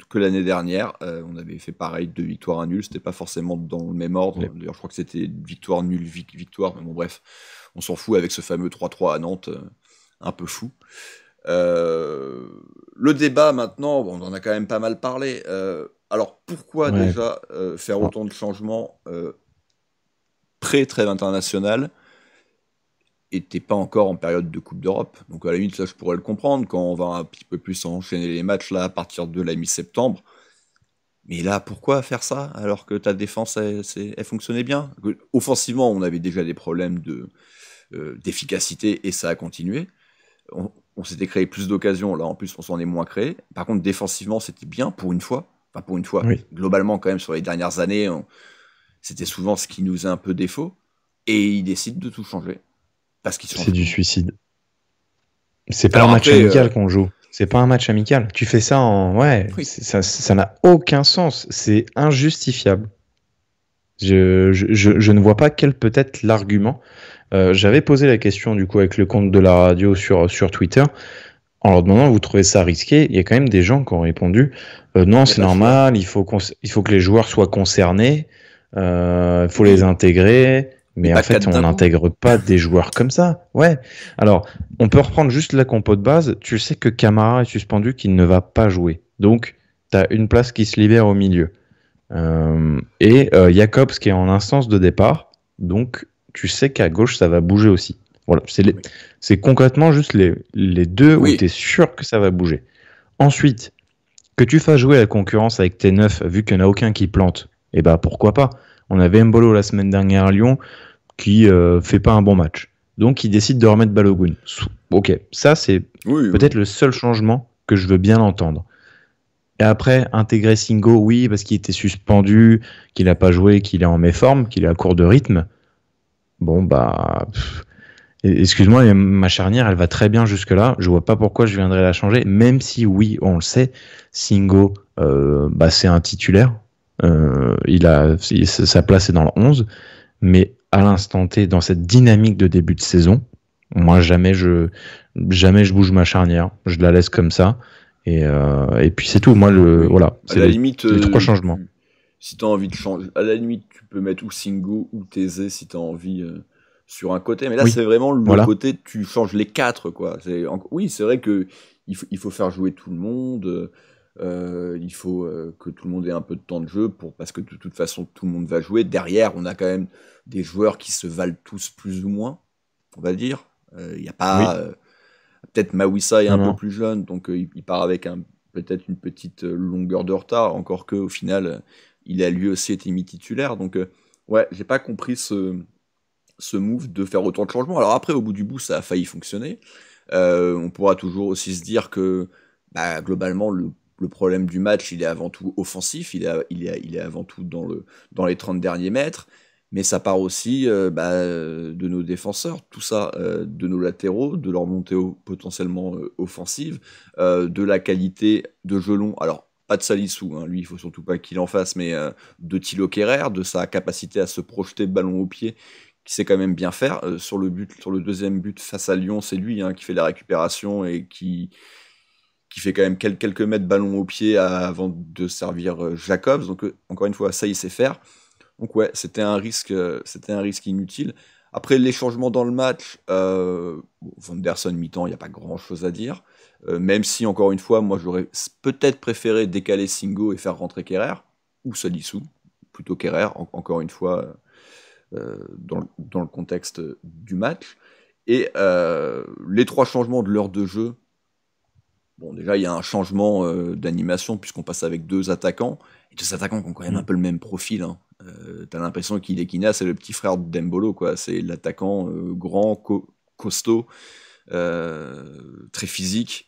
que l'année dernière. On avait fait pareil, 2 victoires, 1 nul, c'était pas forcément dans le même ordre. D'ailleurs, je crois que c'était victoire, nul, victoire, mais bon, bref, on s'en fout avec ce fameux 3-3 à Nantes, un peu fou. Le débat maintenant, on en a quand même pas mal parlé. Alors, pourquoi déjà faire autant de changements pré-trêve internationale et t'es pas encore en période de Coupe d'Europe? Donc, à la limite, ça, je pourrais le comprendre quand on va un petit peu plus enchaîner les matchs là à partir de la mi-septembre. Mais là, pourquoi faire ça alors que ta défense, elle fonctionnait bien? Offensivement, on avait déjà des problèmes d'efficacité et ça a continué. On s'était créé plus d'occasions, là en plus on s'en est moins créé. Par contre, défensivement, c'était bien pour une fois. Enfin, pour une fois. Oui. Globalement, quand même, sur les dernières années, c'était souvent ce qui nous faisait un peu défaut. Et ils décident de tout changer. Parce qu'ils sont C'est du suicide. C'est pas un match amical qu'on joue. C'est pas un match amical. Tu fais ça en... Ouais, Oui. ça n'a aucun sens. C'est injustifiable. Je ne vois pas quel peut être l'argument. J'avais posé la question du coup avec le compte de la radio sur Twitter en leur demandant vous trouvez ça risqué. Il y a quand même des gens qui ont répondu non, c'est normal, il faut que les joueurs soient concernés, il faut les intégrer. Mais en fait, on n'intègre pas des joueurs comme ça. Ouais. Alors, on peut reprendre juste la compo de base. Tu sais que Camara est suspendu, qu'il ne va pas jouer. Donc, tu as une place qui se libère au milieu. Et Jacobs qui est en instance de départ. Donc, tu sais qu'à gauche, ça va bouger aussi. Voilà. C'est concrètement juste les deux où tu es sûr que ça va bouger. Ensuite, que tu fasses jouer la concurrence avec tes neufs, vu qu'il n'y en a aucun qui plante, eh ben pourquoi pas. On avait Mbolo la semaine dernière à Lyon qui fait pas un bon match. Donc il décide de remettre Balogun. Ok, ça c'est peut-être le seul changement que je veux bien entendre. Et après, intégrer Singo, oui, parce qu'il était suspendu, qu'il n'a pas joué, qu'il est en méforme, qu'il est à court de rythme. Bon, bah... excuse-moi, mais ma charnière, elle va très bien jusque-là. Je vois pas pourquoi je viendrais la changer, même si, oui, on le sait, Singo, c'est un titulaire. Sa place est dans le 11, mais à l'instant T, dans cette dynamique de début de saison, moi jamais je bouge ma charnière, je la laisse comme ça et puis c'est tout. Moi voilà, c'est les 3 changements. Si t'as envie de changer, à la limite tu peux mettre ou Singo ou Thésée si t'as envie sur un côté, mais là c'est vraiment le côté tu changes les 4 quoi. C'est vrai que il faut faire jouer tout le monde. Il faut que tout le monde ait un peu de temps de jeu parce que de toute façon tout le monde va jouer. Derrière on a quand même des joueurs qui se valent tous plus ou moins, on va dire. Il y a pas peut-être Mawissa est un peu plus jeune, donc il part avec peut-être une petite longueur de retard, encore que au final il a lui aussi été mis titulaire. Donc j'ai pas compris ce move de faire autant de changements. Alors après au bout du bout ça a failli fonctionner. On pourra toujours aussi se dire que globalement le problème du match, il est avant tout offensif, il est avant tout dans les 30 derniers mètres, mais ça part aussi de nos défenseurs, tout ça, de nos latéraux, de leur montée potentiellement offensive, de la qualité de Jelon, alors pas de Salissou, lui il faut surtout pas qu'il en fasse, mais de Thilo Kehrer, de sa capacité à se projeter ballon au pied, qui sait quand même bien faire. Sur le deuxième but face à Lyon, c'est lui qui fait la récupération et qui fait quand même quelques mètres ballon au pied avant de servir Jacobs. Donc encore une fois, ça il sait faire. Donc c'était un risque inutile. Après les changements dans le match, Vanderson mi-temps, il n'y a pas grand chose à dire. Même si encore une fois, moi j'aurais peut-être préféré décaler Singo et faire rentrer Kehrer ou Salissou, plutôt Kehrer, encore une fois dans le contexte du match. Et les 3 changements de l'heure de jeu. Bon, déjà, il y a un changement d'animation puisqu'on passe avec 2 attaquants. Et 2 attaquants qui ont quand même un peu le même profil. T'as l'impression qu'Ilekina, c'est le petit frère de Dembolo, quoi. C'est l'attaquant grand, costaud, très physique,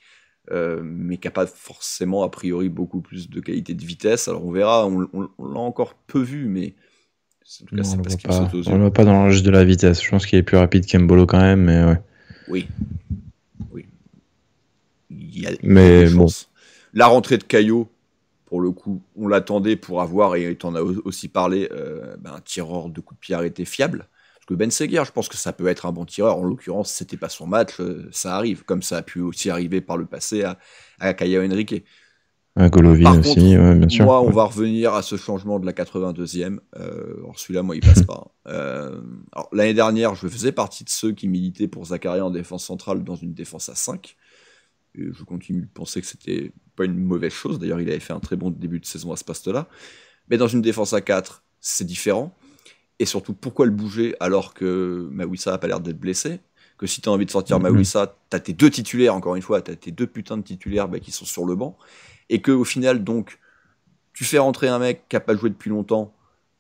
mais qui n'a pas forcément, a priori, beaucoup plus de qualité de vitesse. Alors on verra, on l'a encore peu vu, mais en tout cas, c'est parce qu'il saute aux yeux. On ne le voit pas dans le registre de la vitesse. Je pense qu'il est plus rapide qu'Embolo quand même, mais ouais. Oui. Il y a mais bon. La rentrée de Caillot, pour le coup, on l'attendait pour avoir, et tu en as aussi parlé, un tireur de coup de pied arrêté fiable. Parce que Ben Seghir, je pense que ça peut être un bon tireur. En l'occurrence, c'était pas son match, ça arrive. Comme ça a pu aussi arriver par le passé à Caio Henrique. À Golovin aussi, bien sûr. Moi, on va revenir à ce changement de la 82e. Alors celui-là, moi, il passe pas. Alors, l'année dernière, je faisais partie de ceux qui militaient pour Zakaria en défense centrale dans une défense à 5. Et je continue de penser que c'était pas une mauvaise chose. D'ailleurs, il avait fait un très bon début de saison à ce poste-là. Mais dans une défense à 4, c'est différent. Et surtout, pourquoi le bouger alors que Mawissa n'a pas l'air d'être blessé? Que si tu as envie de sortir Mawissa, tu as tes 2 titulaires, encore une fois, tu as tes 2 putains de titulaires qui sont sur le banc. Et qu'au final, donc, tu fais rentrer un mec qui n'a pas joué depuis longtemps,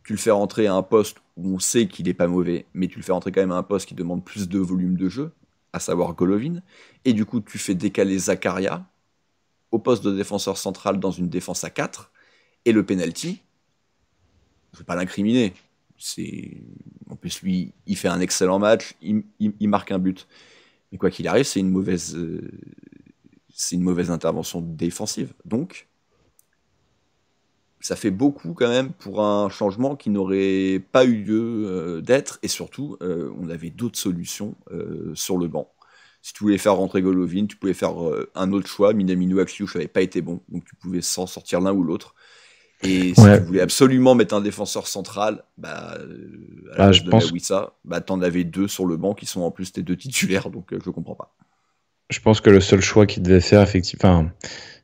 tu le fais rentrer à un poste où on sait qu'il n'est pas mauvais, mais tu le fais rentrer quand même à un poste qui demande plus de volume de jeu, à savoir Golovin. Et du coup, tu fais décaler Zakaria au poste de défenseur central dans une défense à 4. Et le penalty, je ne vais pas l'incriminer. En plus, lui, il fait un excellent match, il marque un but. Mais quoi qu'il arrive, c'est une mauvaise intervention défensive. Donc, ça fait beaucoup quand même pour un changement qui n'aurait pas eu lieu d'être. Et surtout, on avait d'autres solutions sur le banc. Si tu voulais faire rentrer Golovin, tu pouvais faire un autre choix. Minamino Akliouche n'avait pas été bon, donc tu pouvais s'en sortir l'un ou l'autre. Et si tu voulais absolument mettre un défenseur central, à la place de Mawissa, t'en avais 2 sur le banc qui sont en plus tes 2 titulaires, donc je comprends pas. Je pense que le seul choix qu'il devait faire, effectivement,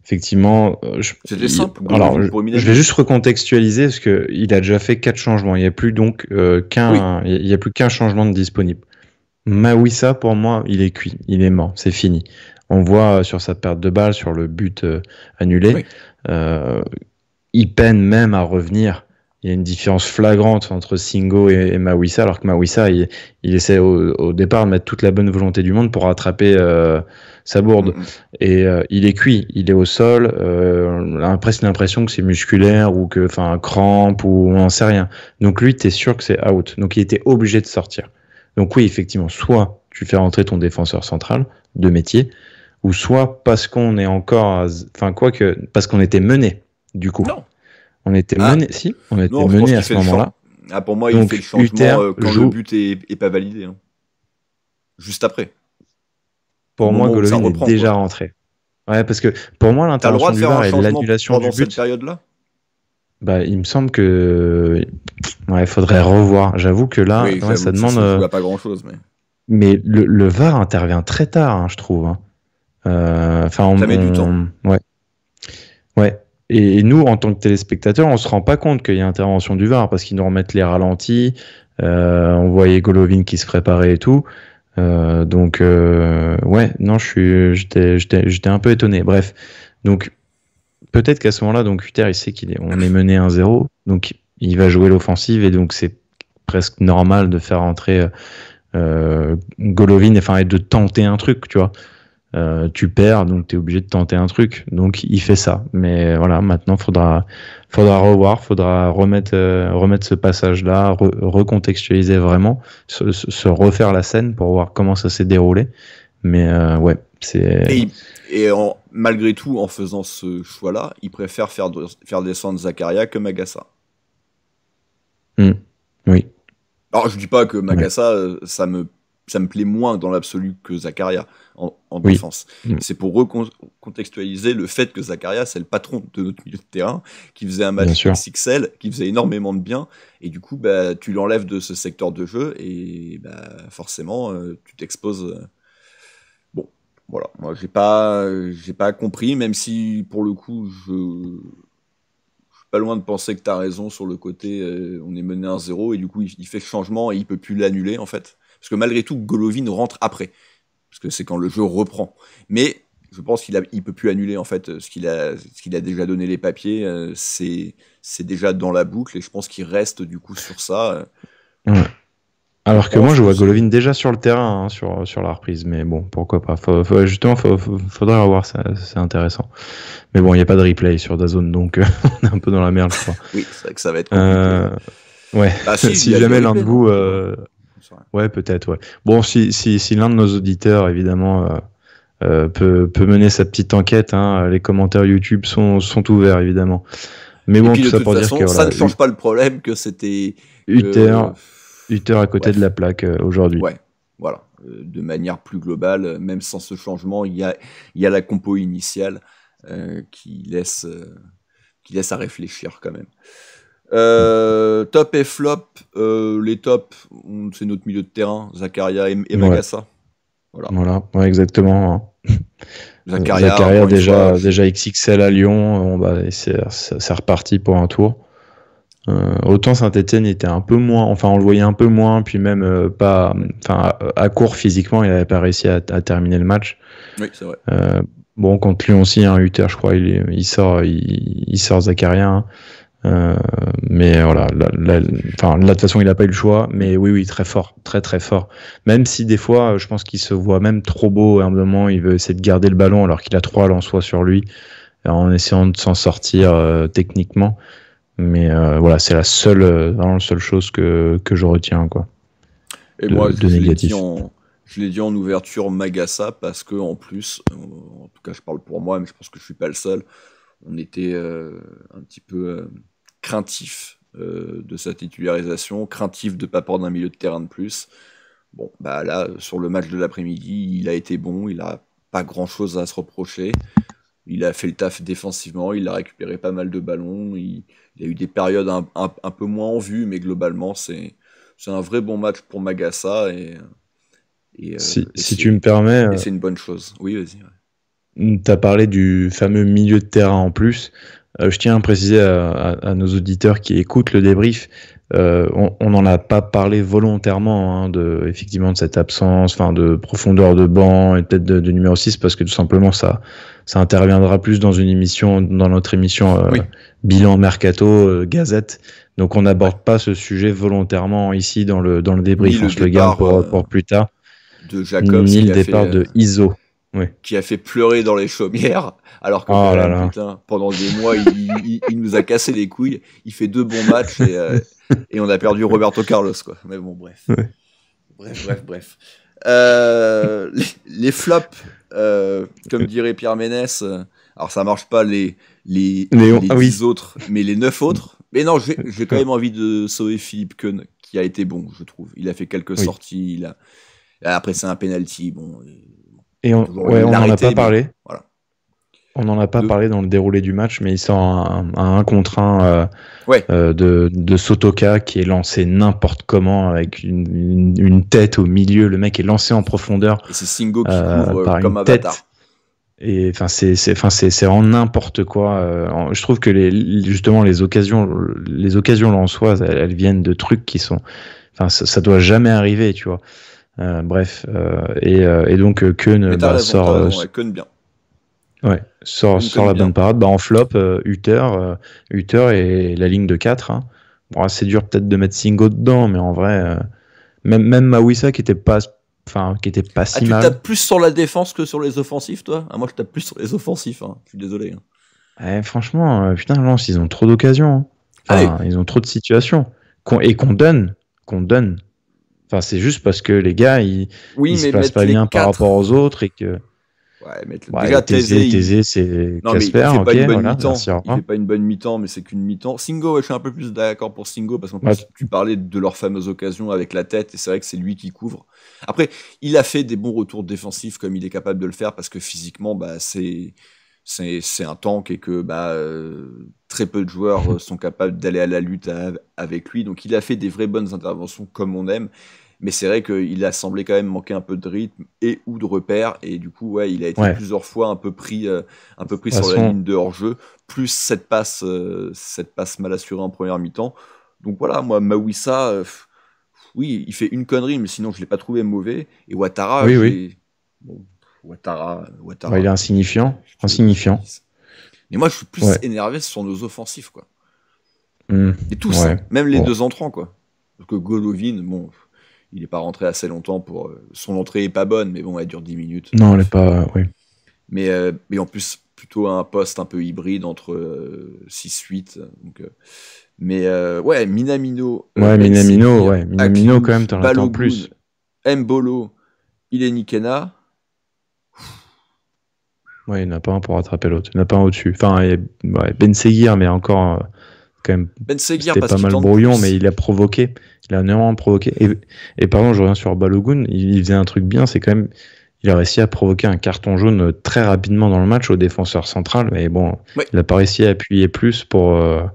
c'était simple. Alors, je vais juste recontextualiser parce que il a déjà fait 4 changements. Il n'y a plus donc il y a plus qu'un changement de disponible. Mawissa, pour moi, il est cuit, il est mort, c'est fini. On voit sur sa perte de balle, sur le but annulé. Il peine même à revenir. Il y a une différence flagrante entre Singo et Mawissa, alors que Mawissa, il essaie au départ de mettre toute la bonne volonté du monde pour rattraper sa bourde. Et il est cuit, il est au sol. On a presque l'impression que c'est musculaire ou que, crampe ou on n'en sait rien. Donc lui, t'es sûr que c'est out. Donc il était obligé de sortir. Donc oui, effectivement, soit tu fais rentrer ton défenseur central de métier, ou soit parce qu'on est encore, parce qu'on était mené. Du coup, non. On était mené. Si, on était mené à ce moment-là. Pour moi, il fait le changement quand le but est pas validé. Hein. Juste après. Pour moi, Golovin est déjà rentré. Ouais, parce que pour moi, l'intervention du VAR et l'annulation du but. Cette période-là. Il me semble que faudrait revoir. J'avoue que là, ça demande. Ça ne voit pas grand-chose, mais le VAR intervient très tard, je trouve. Ça met du temps. Ouais. Et nous, en tant que téléspectateurs, on se rend pas compte qu'il y a intervention du VAR parce qu'ils nous remettent les ralentis. On voyait Golovin qui se préparait et tout. J'étais un peu étonné. Bref, donc peut-être qu'à ce moment-là, donc Hutter, il sait on est mené 1-0, donc il va jouer l'offensive et donc c'est presque normal de faire entrer Golovin, et de tenter un truc, tu vois. Tu perds, donc tu es obligé de tenter un truc. Donc il fait ça. Mais voilà, maintenant faudra revoir, faudra remettre ce passage-là, recontextualiser vraiment, se refaire la scène pour voir comment ça s'est déroulé. Mais c'est. Malgré tout, en faisant ce choix-là, il préfère faire descendre Zakaria que Magassa. Oui. Alors je dis pas que Magassa, ça me plaît moins dans l'absolu que Zakaria en défense. C'est pour recontextualiser le fait que Zakaria, c'est le patron de notre milieu de terrain, qui faisait un match XXL, qui faisait énormément de bien, et du coup, tu l'enlèves de ce secteur de jeu, et forcément, tu t'exposes. Bon, voilà. Moi, j'ai pas compris, même si, pour le coup, je suis pas loin de penser que tu as raison sur le côté, on est mené 1-0, et du coup, il fait le changement, et il peut plus l'annuler, en fait. Parce que malgré tout, Golovin rentre après. Parce que c'est quand le jeu reprend. Mais je pense qu'il peut plus annuler, en fait, ce qu'il a déjà donné les papiers. C'est déjà dans la boucle. Et je pense qu'il reste, du coup, sur ça. Alors que moi, je vois Golovin déjà sur le terrain, sur la reprise. Mais bon, pourquoi pas. Faudrait revoir ça. C'est intéressant. Mais bon, il n'y a pas de replay sur DAZN. Donc, on est un peu dans la merde, je crois. Oui, c'est vrai que ça va être compliqué. Si jamais l'un de vous... Ouais, peut-être, ouais. Bon, si l'un de nos auditeurs, évidemment, peut mener sa petite enquête, les commentaires YouTube sont ouverts, évidemment. Mais bon, tout ça pour dire que ça ne change pas le problème que c'était... Hutter à côté de la plaque aujourd'hui. Ouais, voilà. De manière plus globale, même sans ce changement, il y a la compo initiale qui laisse à réfléchir quand même. Top et flop, les tops, c'est notre milieu de terrain, Zakaria et Magassa. Voilà, ouais, exactement. Zakaria déjà XXL à Lyon, c'est reparti pour un tour. Autant Saint-Etienne était un peu moins, enfin on le voyait un peu moins, puis même pas, enfin à court physiquement, il n'avait pas réussi à terminer le match. Oui, c'est vrai. Bon, contre Lyon aussi, Hutter, je crois, il sort Zakaria. Mais voilà, là, de toute façon, il n'a pas eu le choix. Mais oui, très fort, très très fort. Même si des fois, je pense qu'il se voit même trop beau. À un moment, il veut essayer de garder le ballon alors qu'il a 3 Lensois sur lui, en essayant de s'en sortir techniquement. Mais voilà, c'est vraiment la seule chose que je retiens, quoi. Et moi, je l'ai dit en ouverture, Magassa, parce que en plus, en tout cas, je parle pour moi, mais je pense que je suis pas le seul. On était un petit peu craintif de sa titularisation, craintif de ne pas prendre un milieu de terrain de plus. Bon, bah là, sur le match de l'après-midi, il a été bon, il n'a pas grand-chose à se reprocher. Il a fait le taf défensivement, il a récupéré pas mal de ballons, il a eu des périodes un peu moins en vue, mais globalement, c'est un vrai bon match pour Magassa. Si tu me permets... Et c'est une bonne chose. Oui, vas-y. Ouais. Tu as parlé du fameux milieu de terrain en plus. Je tiens à préciser à nos auditeurs qui écoutent le débrief, on n'en a pas parlé volontairement effectivement de cette absence, de profondeur de banc et peut-être de numéro 6, parce que tout simplement ça interviendra plus dans notre émission oui. Bilan Mercato Gazette. Donc on n'aborde pas ce sujet volontairement ici dans le débrief, on se le garde pour plus tard. De Jacobs, ni le départ de Iso. Oui. Qui a fait pleurer dans les chaumières, alors que putain, pendant des mois, il nous a cassé les couilles. Il fait 2 bons matchs et on a perdu Roberto Carlos, quoi. Mais bon, bref. Ouais. Bref. Les flops, comme dirait Pierre Ménès, alors ça marche pas les 10 autres, mais les 9 autres. Mais non, j'ai quand même envie de sauver Philippe Keun, qui a été bon, je trouve. Il a fait quelques sorties, après c'est un penalty, bon. Et on n'en a pas parlé. Voilà. On n'en a pas parlé dans le déroulé du match, mais il sort un contre 1 de Sotoka qui est lancé n'importe comment avec une tête au milieu. Le mec est lancé en profondeur. Et c'est Singo qui couvre comme un bâtard. Et c'est vraiment n'importe quoi. Je trouve que justement les occasions lensoises, elles viennent de trucs qui sont. Enfin, ça doit jamais arriver, tu vois. Bref, et donc Keun sort. Keun bien. Ouais, sort la bonne parade. En flop, Hutter et la ligne de 4. Hein. Bon, c'est dur peut-être de mettre Singo dedans, mais en vrai, même Mawissa qui était pas si mal. Tu tapes plus sur la défense que sur les offensifs, toi? Moi, je tape plus sur les offensifs. Hein. Je suis désolé. Hein. Franchement, putain, Lens, ils ont trop d'occasions. Hein. Ils ont trop de situations. Qu'on donne. Enfin, c'est juste parce que les gars, ils se placent pas bien par rapport aux autres et que. Ouais, mais déjà Thésée, c'est Casper. Il fait pas une bonne mi-temps, mais c'est qu'une mi-temps. Singo, je suis un peu plus d'accord pour Singo parce qu'en plus, tu parlais de leur fameuse occasion avec la tête et c'est vrai que c'est lui qui couvre. Après, il a fait des bons retours défensifs comme il est capable de le faire parce que physiquement, c'est un tank et que très peu de joueurs sont capables d'aller à la lutte avec lui. Donc il a fait des vraies bonnes interventions comme on aime. Mais c'est vrai qu'il a semblé quand même manquer un peu de rythme et ou de repères. Et du coup, il a été plusieurs fois un peu pris sur la ligne de hors-jeu. Plus cette passe mal assurée en première mi-temps. Donc voilà, moi, Mawissa, oui, il fait une connerie, mais sinon, je ne l'ai pas trouvé mauvais. Et Ouattara, Ouattara, il est insignifiant. Mais moi, je suis plus énervé sur nos offensifs, quoi. Et tous, même les 2 entrants, quoi. Parce que Golovin, il n'est pas rentré assez longtemps pour... son entrée est pas bonne, mais bon, elle dure 10 minutes. Non, elle n'est pas... Oui. Mais en plus, plutôt un poste un peu hybride entre 6-8. Donc, Minamino... Minamino, quand même, t'en attends plus. Mbolo, Ilenikena... Ouais, il n'y en a pas un pour rattraper l'autre. Il n'y en a pas un au-dessus. Enfin, Ben Seguir, mais encore... quand même, Ben Seguir, c'était pas mal brouillon, mais il a provoqué. Il a énormément provoqué. Et pardon, je reviens sur Balogun. Il faisait un truc bien, c'est quand même, il a réussi à provoquer un carton jaune très rapidement dans le match au défenseur central. Mais bon, il n'a pas réussi à appuyer plus pour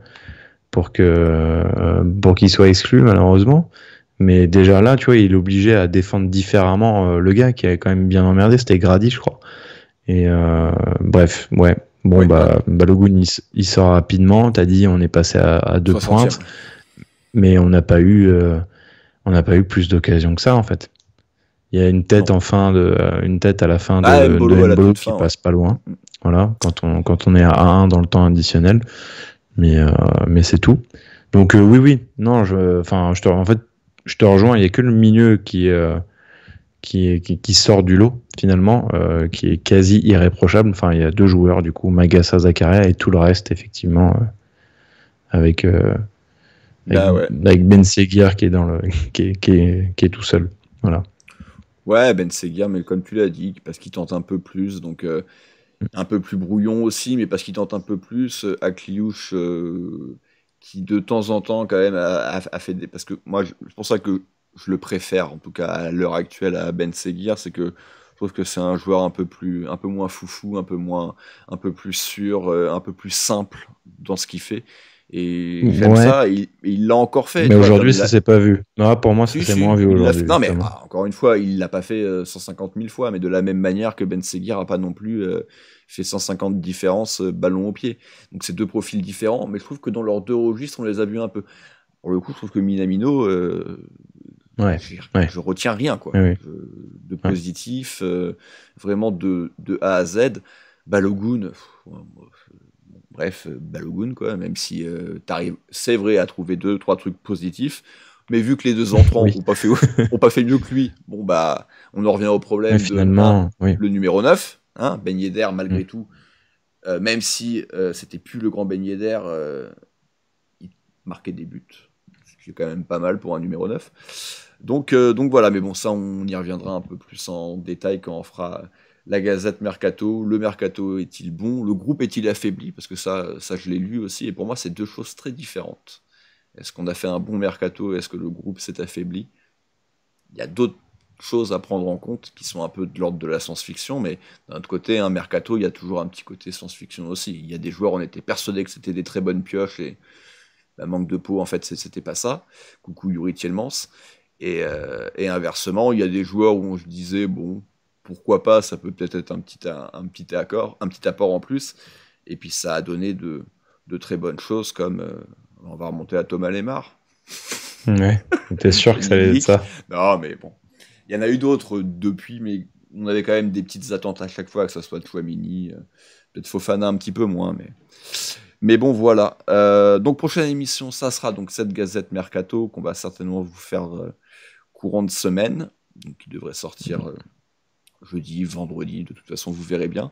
qu'il soit exclu, malheureusement. Mais déjà là, tu vois, il est obligé à défendre différemment le gars qui avait quand même bien emmerdé, c'était Grady, je crois. Et bref, ouais. Bon, Ouais, Balogun, il sort rapidement. T'as dit, on est passé à 2 pointes, mais on n'a pas eu plus d'occasions que ça, en fait. Il y a une tête une tête à la fin de Mbolo qui passe pas loin. Voilà, quand on est à 1 dans le temps additionnel. Mais c'est tout. Donc oui, non, je te rejoins. Il y a que le milieu qui sort du lot finalement, qui est quasi irréprochable. Enfin, il y a 2 joueurs du coup, Magassa, Zakaria, et tout le reste effectivement avec Ben Seguir qui est qui est tout seul. Voilà. Ouais, Ben Seguir, mais comme tu l'as dit, parce qu'il tente un peu plus, donc un peu plus brouillon aussi, mais parce qu'il tente un peu plus. Akliouche, qui de temps en temps quand même a fait des... Parce que moi, c'est pour ça que je le préfère, en tout cas à l'heure actuelle, à Ben Seguir, c'est que je trouve que c'est un joueur un peu moins foufou, un peu plus sûr, un peu plus simple dans ce qu'il fait. Et j'aime ça, il l'a encore fait. Mais aujourd'hui, ça s'est pas vu. Non, pour moi, ça s'est moins vu aujourd'hui. Non, mais encore une fois, il l'a pas fait 150 000 fois, mais de la même manière que Ben Seguir a pas non plus fait 150 différences ballon au pied. Donc c'est 2 profils différents, mais je trouve que dans leurs 2 registres, on les a vus un peu. Pour le coup, je trouve que Minamino, je retiens rien, quoi. De positif, vraiment de A à Z. Balogun, bref, Balogun, quoi, même si t'arrives, c'est vrai, à trouver 2-3 trucs positifs, mais vu que les 2 entrants ont pas fait mieux que lui, bon bah, on en revient au problème finalement, le numéro 9, hein, Ben Yedder, malgré tout, même si c'était plus le grand Ben Yedder, il marquait des buts, ce qui est quand même pas mal pour un numéro 9. Donc voilà, mais bon, ça, on y reviendra un peu plus en détail quand on fera la Gazette Mercato. Le Mercato est-il bon? Le groupe est-il affaibli? Parce que ça je l'ai lu aussi, et pour moi, c'est 2 choses très différentes. Est-ce qu'on a fait un bon Mercato? Est-ce que le groupe s'est affaibli? Il y a d'autres choses à prendre en compte qui sont un peu de l'ordre de la science-fiction, mais d'un autre côté, un Mercato, il y a toujours un petit côté science-fiction aussi. Il y a des joueurs, on était persuadés que c'était des très bonnes pioches, et manque de peau, en fait, c'était pas ça. Coucou Yuri Tielemans. Et inversement, il y a des joueurs où on se disait, bon, pourquoi pas, ça peut peut-être être un petit apport en plus. Et puis ça a donné de très bonnes choses, comme on va remonter à Thomas Lemar. Ouais, t'es sûr que ça allait être ça? Non, mais bon, il y en a eu d'autres depuis, mais on avait quand même des petites attentes à chaque fois, que ça soit Tchouaméni, peut-être Fofana un petit peu moins, mais bon, voilà. Donc prochaine émission, ça sera donc cette Gazette Mercato qu'on va certainement vous faire courant de semaine, donc qui devrait sortir jeudi, vendredi, de toute façon vous verrez bien.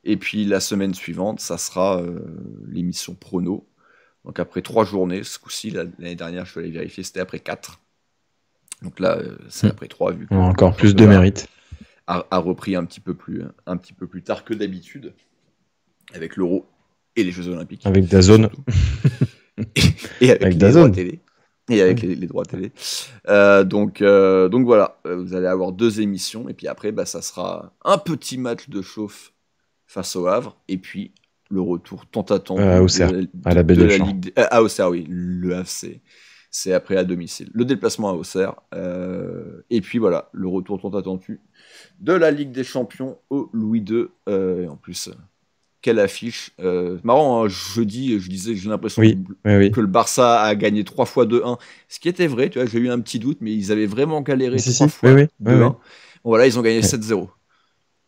Et puis la semaine suivante, ça sera l'émission Prono. Donc après 3 journées, ce coup-ci, l'année dernière, je vais aller vérifier, c'était après 4. Donc là, c'est après 3, vu que encore plus de mérite. A repris un petit peu plus tard que d'habitude, avec l'Euro et les Jeux Olympiques. Avec DAZN. et avec les droits télé. Et avec les droits télé. Donc voilà, vous allez avoir 2 émissions, et puis après, ça sera un petit match de chauffe face au Havre, et puis le retour tant attendu à Auxerre, à la Baie de Champs. À Auxerre, oui, le Havre, c'est après à domicile. Le déplacement à Auxerre, et puis voilà, le retour tant attendu de la Ligue des Champions au Louis II, et en plus... Quelle affiche. Marrant, hein, jeudi, je disais que j'ai l'impression que le Barça a gagné 3 fois 2-1. Ce qui était vrai, tu vois, j'ai eu un petit doute, mais ils avaient vraiment galéré 3 fois 2-1. Bon, voilà, ils ont gagné 7-0.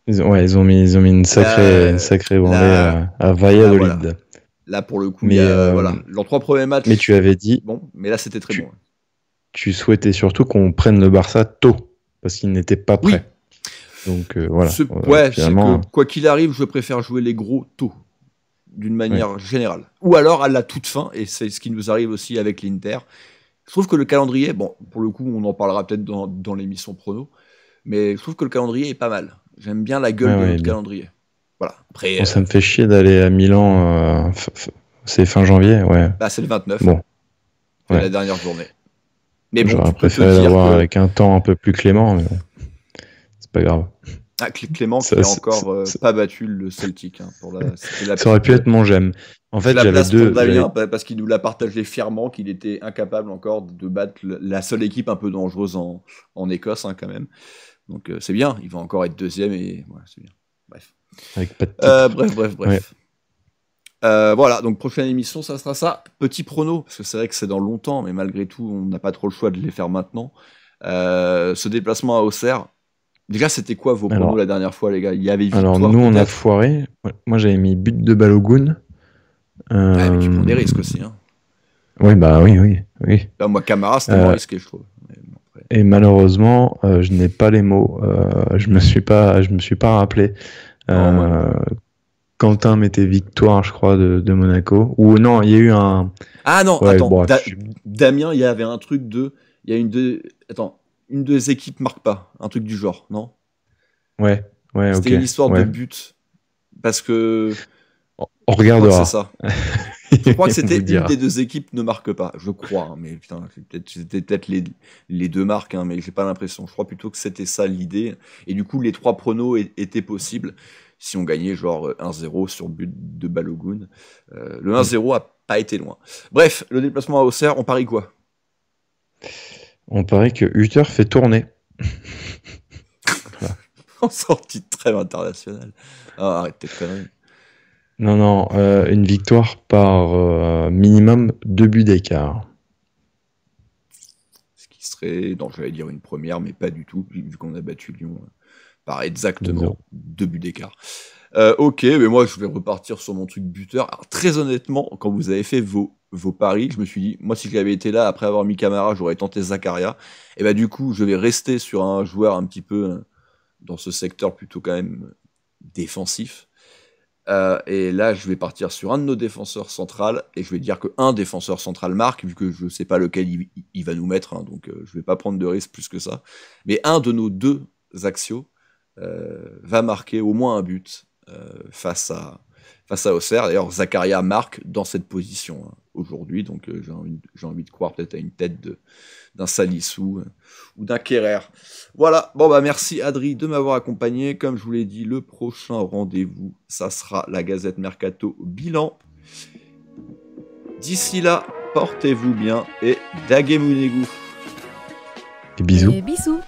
Ils ont mis une sacrée branlée à Valladolid. Là, pour le coup, voilà, leurs 3 premiers matchs. Mais tu avais dit. Bon, mais là, c'était très bon. Tu souhaitais surtout qu'on prenne le Barça tôt, parce qu'il n'était pas prêt. Oui. Donc voilà. C'est que quoi qu'il arrive, je préfère jouer les gros tôt, d'une manière générale. Ou alors à la toute fin, et c'est ce qui nous arrive aussi avec l'Inter. Je trouve que le calendrier, bon, pour le coup, on en parlera peut-être dans l'émission Prono, mais je trouve que le calendrier est pas mal. J'aime bien la gueule de notre calendrier. Voilà. Après, ça me fait chier d'aller à Milan, c'est fin janvier, ouais. C'est le 29. Bon. C'est la dernière journée. Mais bon, j'aurais préféré l'avoir avec un temps un peu plus clément, mais bon. Pas grave. Clément qui a encore pas battu le Celtic. Hein, ça aurait pu être mon j'aime. En fait, la j'avais place deux. pour Damien, parce qu'il nous l'a partagé fièrement, qu'il était incapable encore de battre la seule équipe un peu dangereuse en Écosse, hein, quand même. Donc c'est bien, il va encore être deuxième et ouais, c'est bien. Bref. Avec pas de titre. Bref. Ouais. Voilà, donc prochaine émission, ça sera ça. Petit prono, parce que c'est vrai que c'est dans longtemps, mais malgré tout, on n'a pas trop le choix de les faire maintenant. Ce déplacement à Auxerre, déjà, c'était quoi vos pronos la dernière fois, les gars? Il y avait victoire. Alors, nous, on a peut-être foiré. Moi, j'avais mis but de Balogun. Ouais, mais tu prends des risques aussi. Hein. Ouais, bah oui. Là, moi, Camara, c'était moins risqué, je trouve. Mais bon, après... Et malheureusement, je n'ai pas les mots. Je me suis pas rappelé. Quentin mettait victoire, je crois, de Monaco. Ou non, il y a eu un. Ah non, ouais, attends. bon, Damien, il y avait un truc de. Il y a Attends, une des équipes marque pas. Un truc du genre, non? Ouais, ok. C'était une histoire de but. Parce que. On regardera. C'est ça. Je crois que c'était une des deux équipes ne marque pas. Je crois, hein, mais putain, c'était peut-être les deux marques, hein, mais j'ai pas l'impression. Je crois plutôt que c'était ça l'idée. Et du coup, les 3 pronos étaient possibles si on gagnait genre 1-0 sur but de Balogun. Le 1-0 a pas été loin. Bref, le déplacement à Auxerre, on parie quoi? On parie que Hutter fait tourner. En sortie de trêve internationale. Ah, arrête tes conneries. Non, une victoire par minimum 2 buts d'écart. Ce qui serait, non, j'allais dire une première, mais pas du tout, vu qu'on a battu Lyon par exactement 2 buts d'écart. Ok, mais moi je vais repartir sur mon truc buteur. Alors, très honnêtement, quand vous avez fait vos paris, je me suis dit, moi si j'avais été là après avoir mis Camara, j'aurais tenté Zakaria. Et bah du coup, je vais rester sur un joueur un petit peu dans ce secteur plutôt quand même défensif. Et là, je vais partir sur un de nos défenseurs centrales et je vais dire qu'un défenseur central marque, vu que je sais pas lequel il va nous mettre, hein, donc je vais pas prendre de risque plus que ça. Mais un de nos 2 axiaux va marquer au moins un but face à Auxerre. D'ailleurs, Zakaria marque dans cette position aujourd'hui, donc j'ai envie de croire peut-être à une tête d'un Salissou ou d'un Kerrer. Voilà, bon bah merci Adri de m'avoir accompagné. Comme je vous l'ai dit, le prochain rendez-vous, ça sera la Gazette Mercato Bilan. D'ici là, portez-vous bien et Dagemunegu. Bisous. Et bisous.